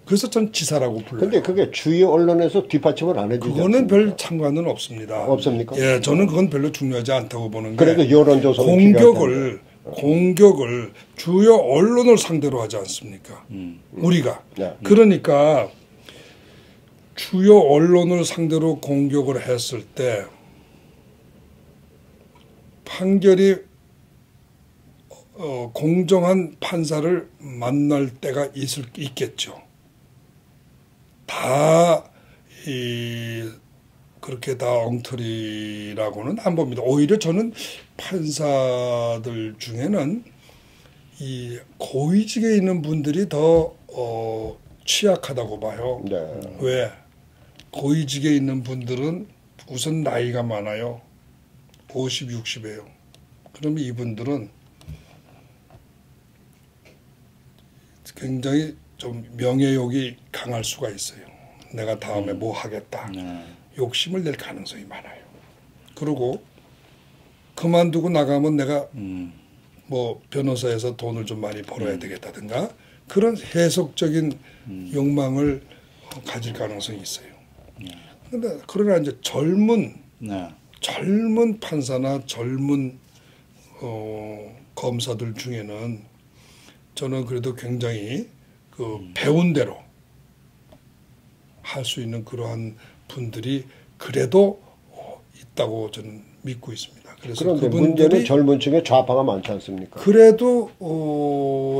그래서 전 지사라고 불러요. 근데 그게 주요 언론에서 뒷받침을 안 해주죠. 그거는 별 상관은 없습니다. 없습니까? 예, 저는 그건 별로 중요하지 않다고 보는 게 그래도 여론조사는 공격을 주요 언론을 상대로 하지 않습니까? 우리가. 네. 그러니까 주요 언론을 상대로 공격을 했을 때 판결이 공정한 판사를 만날 때가 있겠죠. 다 그렇게 다 엉터리라고는 안 봅니다. 오히려 저는 판사들 중에는 이 고위직에 있는 분들이 더 취약하다고 봐요. 네. 왜? 고위직에 있는 분들은 우선 나이가 많아요. 50, 60이에요. 그러면 이분들은 굉장히 좀 명예욕이 강할 수가 있어요. 내가 다음에 뭐 하겠다. 욕심을 낼 가능성이 많아요. 그리고 그만두고 나가면 내가 뭐 변호사에서 돈을 좀 많이 벌어야 되겠다든가 그런 해석적인 욕망을 가질 가능성이 있어요. 그러나 이제 젊은 판사나 젊은 검사들 중에는 저는 그래도 굉장히 그 배운 대로 할 수 있는 그러한 분들이 그래도 있다고 저는 믿고 있습니다. 그래서 그런데 문제는 젊은 층에 좌파가 많지 않습니까? 그래도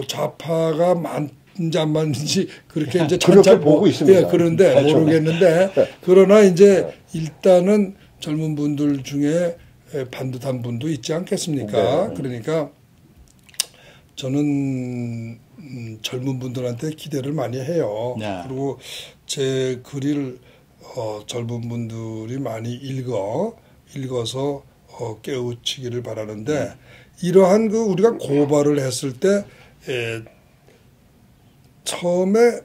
좌파가 많은지 안 많은지 그렇게 이제 그렇게 보고 있습니다. 예, 그런데 모르겠는데 그러나 이제 일단은 젊은 분들 중에 반듯한 분도 있지 않겠습니까? 네. 그러니까 저는 젊은 분들한테 기대를 많이 해요. 네. 그리고 제 글을 젊은 분들이 많이 읽어서 깨우치기를 바라는데 이러한 그 우리가 고발을 했을 때 처음에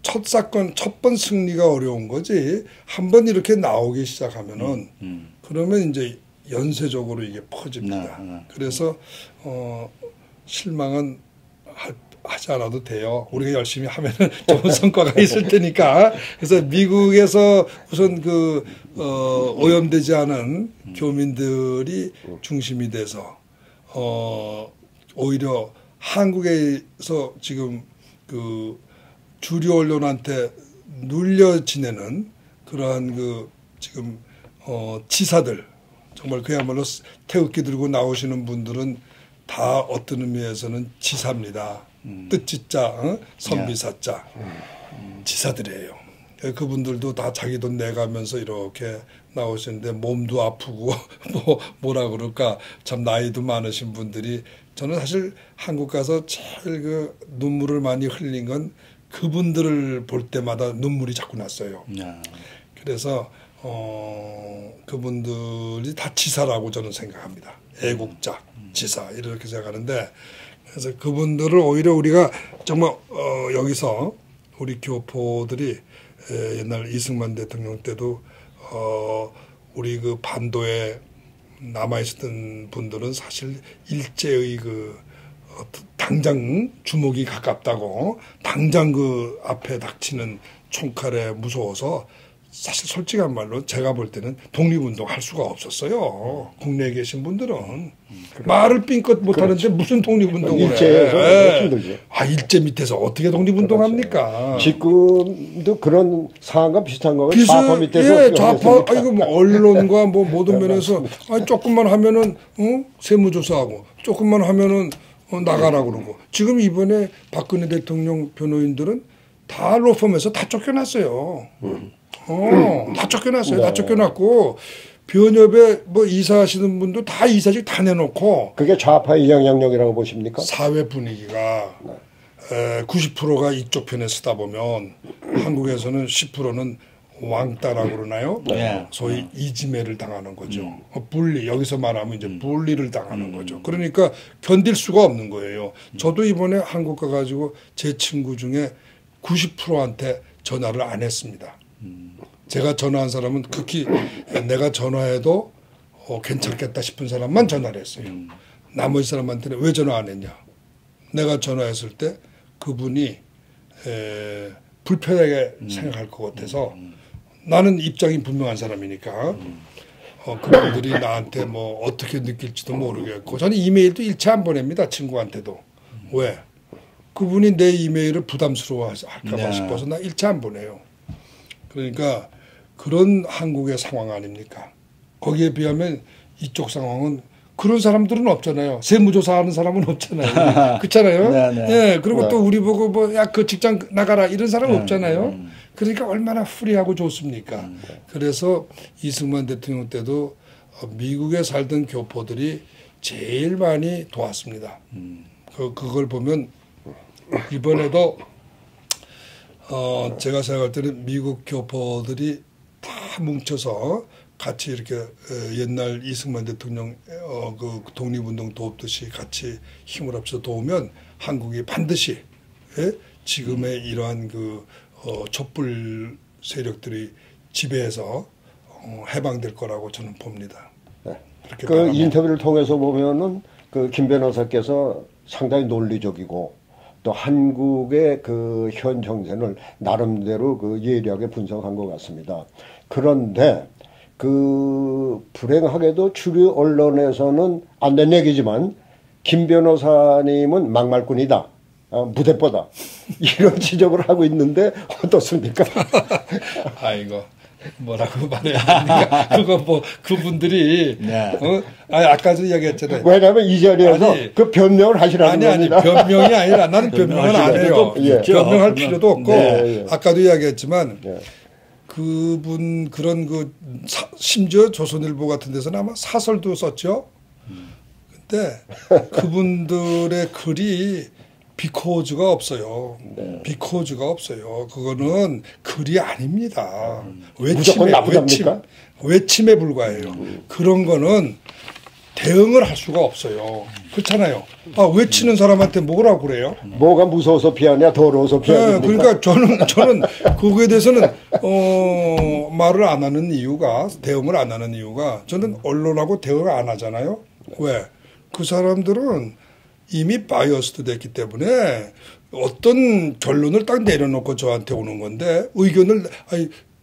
첫 사건 첫 번 승리가 어려운 거지 한 번 이렇게 나오기 시작하면은 그러면 이제 연쇄적으로 이게 퍼집니다. 그래서 실망은 하지 않아도 돼요. 우리가 열심히 하면은 좋은 성과가 있을 테니까. 그래서 미국에서 우선 오염되지 않은 교민들이 중심이 돼서 오히려 한국에서 지금 그 주류 언론한테 눌려 지내는 그러한 지금 지사들 정말 그야말로 태극기 들고 나오시는 분들은 다 어떤 의미에서는 지사입니다. 뜻지자, 선비사자 지사들이에요. 그분들도 다 자기 돈 내가면서 이렇게 나오시는데 몸도 아프고 뭐라 그럴까 참 나이도 많으신 분들이 저는 사실 한국 가서 제일 눈물을 많이 흘린 건 그분들을 볼 때마다 눈물이 자꾸 났어요. 그래서 그분들이 다 지사라고 저는 생각합니다. 애국자, 지사 이렇게 생각하는데 그래서 그분들을 오히려 우리가 정말 여기서 우리 교포들이 옛날 이승만 대통령 때도 우리 그 반도에 남아 있었던 분들은 사실 일제의 당장 주먹이 가깝다고 당장 그 앞에 닥치는 총칼에 무서워서 사실 솔직한 말로 제가 볼 때는 독립운동 할 수가 없었어요. 국내에 계신 분들은 말을 삥껏 못하는데 무슨 독립운동을 해. 일제에서 힘들죠. 일제 밑에서 어떻게 독립운동합니까? 지금도 그런 상황과 비슷한 거가 좌파 밑에서. 예, 좌파 이거 뭐 언론과 뭐 모든 면에서 조금만 하면은 세무조사하고 조금만 하면은 나가라 그러고 지금 이번에 박근혜 대통령 변호인들은 다 로펌에서 다 쫓겨났어요. 다 쫓겨났어요. 다 쫓겨났고 변협에 뭐 이사하시는 분도 다 이사직 다 내놓고 그게 좌파의 영향력이라고 보십니까? 사회 분위기가 90%가 이쪽 편에 서다 보면 한국에서는 10%는 왕따라고 그러나요? 네. 소위 이지매를 당하는 거죠. 분리, 여기서 말하면 이제 분리를 당하는 거죠. 그러니까 견딜 수가 없는 거예요. 저도 이번에 한국 가가지고 제 친구 중에 90%한테 전화를 안 했습니다. 제가 전화한 사람은 극히 내가 전화해도 괜찮겠다 싶은 사람만 전화를 했어요. 나머지 사람한테는 왜 전화 안 했냐. 내가 전화했을 때 그분이 불편하게 생각할 것 같아서 나는 입장이 분명한 사람이니까 그분들이 나한테 뭐 어떻게 느낄지도 모르겠고 저는 이메일도 일체 안 보냅니다. 친구한테도. 왜? 그분이 내 이메일을 부담스러워할까 봐 싶어서 나 일체 안 보내요. 그러니까 그런 한국의 상황 아닙니까? 거기에 비하면 이쪽 상황은 그런 사람들은 없잖아요. 세무조사하는 사람은 없잖아요. 그렇잖아요. 예, 그리고 또 우리 보고 뭐 야 그 직장 나가라 이런 사람 없잖아요. 그러니까 얼마나 프리하고 좋습니까? 그래서 이승만 대통령 때도 미국에 살던 교포들이 제일 많이 도왔습니다. 그걸 보면 이번에도 제가 생각할 때는 미국 교포들이 다 뭉쳐서 같이 이렇게 옛날 이승만 대통령 그 독립운동 도우듯이 같이 힘을 합쳐 도우면 한국이 반드시 지금의 이러한 그 촛불 세력들이 지배해서 해방될 거라고 저는 봅니다. 네. 그 인터뷰를 통해서 보면은 그 김 변호사께서 상당히 논리적이고 또 한국의 그 현 정세를 나름대로 그 예리하게 분석한 것 같습니다. 그런데 그 불행하게도 주류 언론에서는 안 된 얘기지만 김 변호사님은 막말꾼이다. 무대뽀다. 이런 지적을 하고 있는데 어떻습니까? 아이고 뭐라고 말해야 됩니까? 그거 뭐 그분들이 아까도 이야기했잖아요. 왜냐하면 이 자리에서 그 변명을 하시라는 겁니다. 아니 변명이 아니라 나는 변명은 안 해요. 변명할 필요도 없고 아까도 이야기했지만 그분 그런 심지어 조선일보 같은 데서는 아마 사설도 썼죠. 근데 그분들의 글이 비코즈가 없어요. 비코즈가 없어요. 그거는 글이 아닙니다. 외침에 불과해요. 그런 거는 대응을 할 수가 없어요. 그렇잖아요. 외치는 사람한테 뭐라고 그래요? 뭐가 무서워서 피하냐, 더러워서 피하냐. 네, 그러니까 저는 그거에 대해서는 말을 안 하는 이유가 대응을 안 하는 이유가 저는 언론하고 대응을 안 하잖아요. 왜? 그 사람들은 이미 바이어스도 됐기 때문에 어떤 결론을 딱 내려놓고 저한테 오는 건데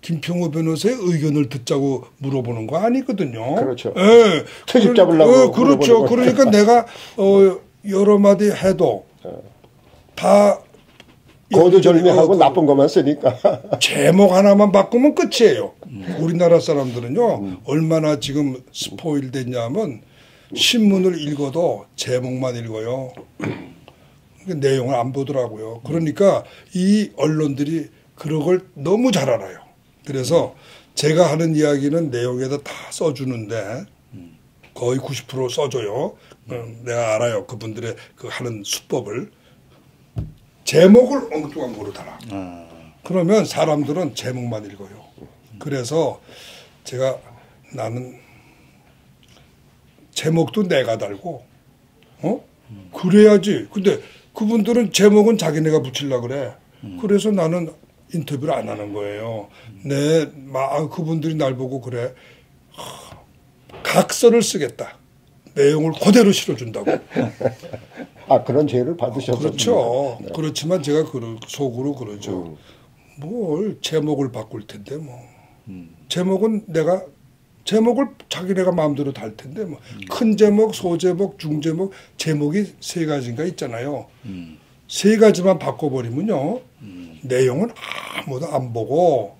김평호 변호사의 의견을 듣자고 물어보는 거 아니거든요. 그렇죠. 예. 트집 잡으려고. 그렇죠. 그러니까 내가 여러 마디 해도 다 거두절미하고 나쁜 것만 쓰니까. 제목 하나만 바꾸면 끝이에요. 우리나라 사람들은요. 얼마나 지금 스포일 됐냐면 신문을 읽어도 제목만 읽어요. 내용을 안 보더라고요. 그러니까 이 언론들이 그런 걸 너무 잘 알아요. 그래서 제가 하는 이야기는 내용에다 다 써주는데 거의 90% 써줘요. 내가 알아요. 그분들의 그 하는 수법을. 제목을 엉뚱한 거로 달아. 그러면 사람들은 제목만 읽어요. 그래서 나는 제목도 내가 달고, 그래야지. 근데 그분들은 제목은 자기네가 붙이려고 그래. 그래서 나는 인터뷰를 안 하는 거예요. 그분들이 날 보고 그래. 각서를 쓰겠다. 내용을 그대로 실어준다고. 그런 죄를 받으셨습니다. 그렇죠. 네. 그렇지만 제가 속으로 그러죠. 뭘 제목을 바꿀 텐데 뭐. 제목을 자기네가 마음대로 달 텐데 뭐. 큰 제목, 소제목, 중제목, 제목이 3가지인가 있잖아요. 3가지만 바꿔버리면요. 내용은 아무도 안 보고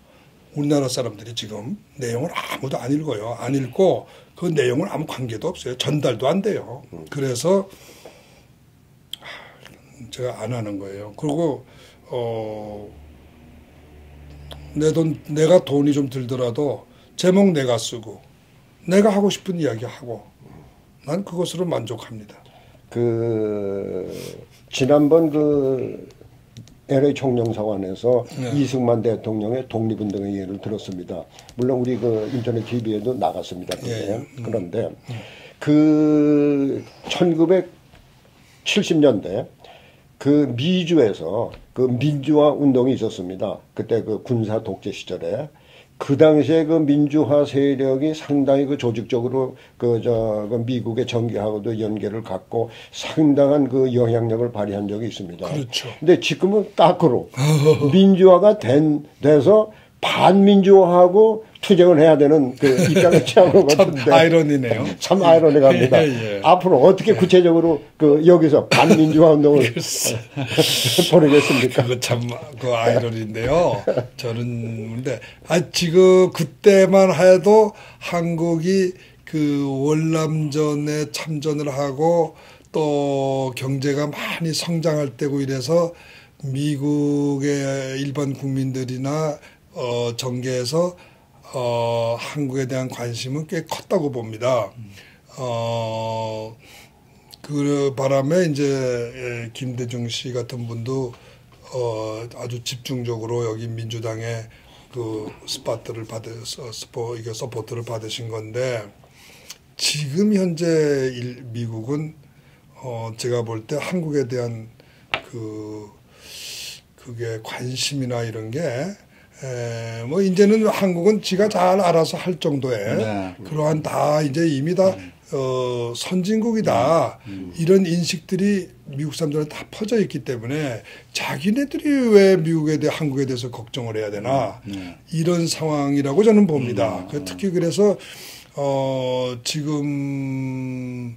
우리나라 사람들이 지금 내용을 아무도 안 읽어요. 안 읽고 그 내용은 아무 관계도 없어요. 전달도 안 돼요. 그래서 제가 안 하는 거예요. 그리고 내가 돈이 좀 들더라도 제목 내가 쓰고 내가 하고 싶은 이야기 하고 난 그것으로 만족합니다. 지난번 LA 총영사관에서 네. 이승만 대통령의 독립운동의 예를 들었습니다. 물론 우리 그 인터넷 TV에도 나갔습니다. 그런데 그 1970년대 그 미주에서 그 민주화 운동이 있었습니다. 그때 그 군사 독재 시절에 그 당시에 그 민주화 세력이 상당히 그 조직적으로 그 미국의 정계하고도 연계를 갖고 상당한 그 영향력을 발휘한 적이 있습니다. 그렇죠. 근데 지금은 거꾸로 민주화가 돼서 반민주화하고 투쟁을 해야 되는 그 입장을 취한 것 같은데. 참 아이러니네요. 참 아이러니합니다. 예. 앞으로 어떻게 구체적으로 그 여기서 반민주화 운동을 벌이겠습니까? 그거 참 그 아이러니인데요. 저는 근데 지금 그때만 해도 한국이 그 월남전에 참전을 하고 또 경제가 많이 성장할 때고 이래서 미국의 일반 국민들이나 정계에서 한국에 대한 관심은 꽤 컸다고 봅니다. 그 바람에 이제 김대중 씨 같은 분도 아주 집중적으로 여기 민주당의 그 서포트를 받으신 건데 지금 현재 미국은 제가 볼 때 한국에 대한 그게 관심이나 이런 게 뭐 이제는 한국은 지가 잘 알아서 할 정도의 그러한 다 이제 이미 다 선진국이다 이런 인식들이 미국 사람들한테 다 퍼져 있기 때문에 자기네들이 왜 미국에 대해 한국에 대해서 걱정을 해야 되나 이런 상황이라고 저는 봅니다. 특히 그래서 지금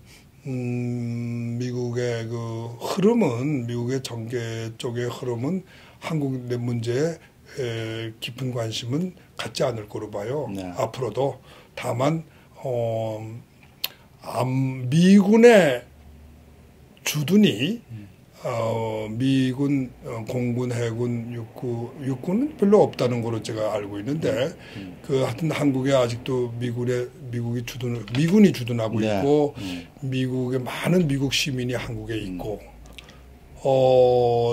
미국의 그 흐름은 미국의 정계 쪽의 흐름은 한국 문제에 깊은 관심은 갖지 않을 거로 봐요. 앞으로도 다만 미군의 주둔이 미군 공군 해군 육군은 별로 없다는 거로 제가 알고 있는데 그 하여튼 한국에 아직도 미군이 주둔하고 있고 미국의 많은 미국 시민이 한국에 있고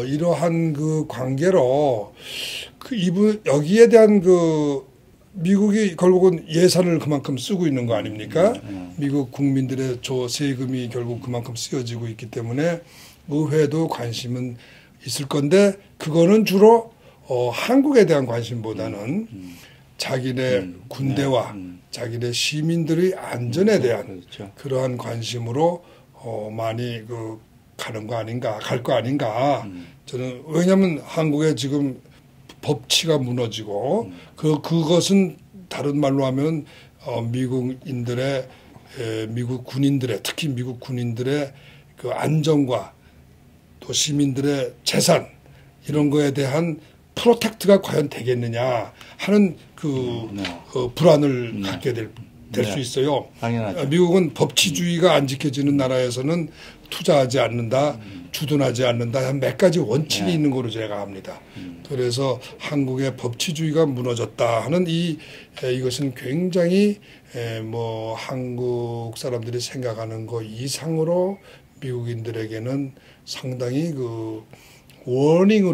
이러한 그 관계로 여기에 대한 미국이 결국은 예산을 그만큼 쓰고 있는 거 아닙니까? 미국 국민들의 세금이 결국 그만큼 쓰여지고 있기 때문에 의회도 관심은 있을 건데 그거는 주로 한국에 대한 관심보다는 자기네 군대와 자기네 시민들의 안전에 대한 그러한 관심으로 많이 가는 거 아닌가, 갈 거 아닌가. 저는 왜냐하면 한국에 지금 법치가 무너지고 그것은 다른 말로 하면 미국 군인들의 특히 미국 군인들의 그 안전과 또 시민들의 재산 이런 거에 대한 프로텍트가 과연 되겠느냐 하는 불안을 갖게 될 수 있어요. 당연하죠. 미국은 법치주의가 안 지켜지는 나라에서는 투자하지 않는다, 주둔하지 않는다 한 몇 가지 원칙이 있는 거로 제가 압니다. 그래서 한국의 법치주의가 무너졌다 하는 이것은 굉장히 한국 사람들이 생각하는 것 이상으로 미국인들에게는 상당히 워닝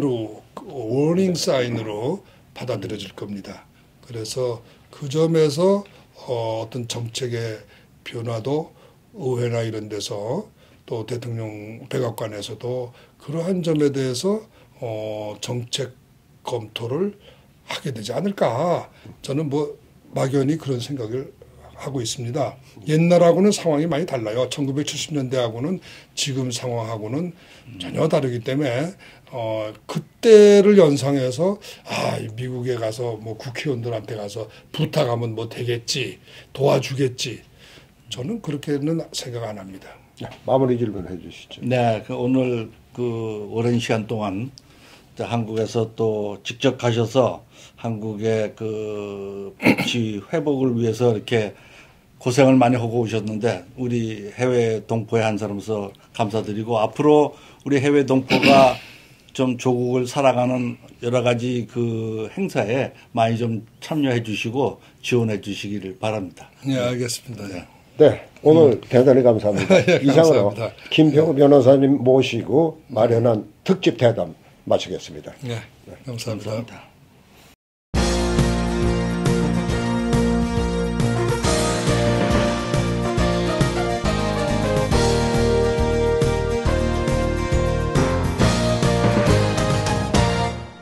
사인으로 받아들여질 겁니다. 그래서 그 점에서 어떤 정책의 변화도 의회나 이런 데서 또 대통령 백악관에서도 그러한 점에 대해서 정책 검토를 하게 되지 않을까. 저는 막연히 그런 생각을 하고 있습니다. 옛날하고는 상황이 많이 달라요. 1970년대하고는 지금 상황하고는 전혀 다르기 때문에 그때를 연상해서 미국에 가서 국회의원들한테 가서 부탁하면 되겠지, 도와주겠지. 저는 그렇게는 생각 안 합니다. 마무리 질문 해주시죠. 네, 오늘 오랜 시간 동안 한국에서 또 직접 가셔서 한국의 법치 회복을 위해서 이렇게 고생을 많이 하고 오셨는데 우리 해외 동포의 한 사람으로서 감사드리고 앞으로 우리 해외 동포가 좀 조국을 살아가는 여러 가지 행사에 많이 좀 참여해 주시고 지원해 주시기를 바랍니다. 네, 알겠습니다. 네, 오늘 대단히 감사합니다. 네, 이상으로 감사합니다. 김평우 변호사님 모시고 마련한 특집 대담 마치겠습니다. 네, 감사합니다. 감사합니다.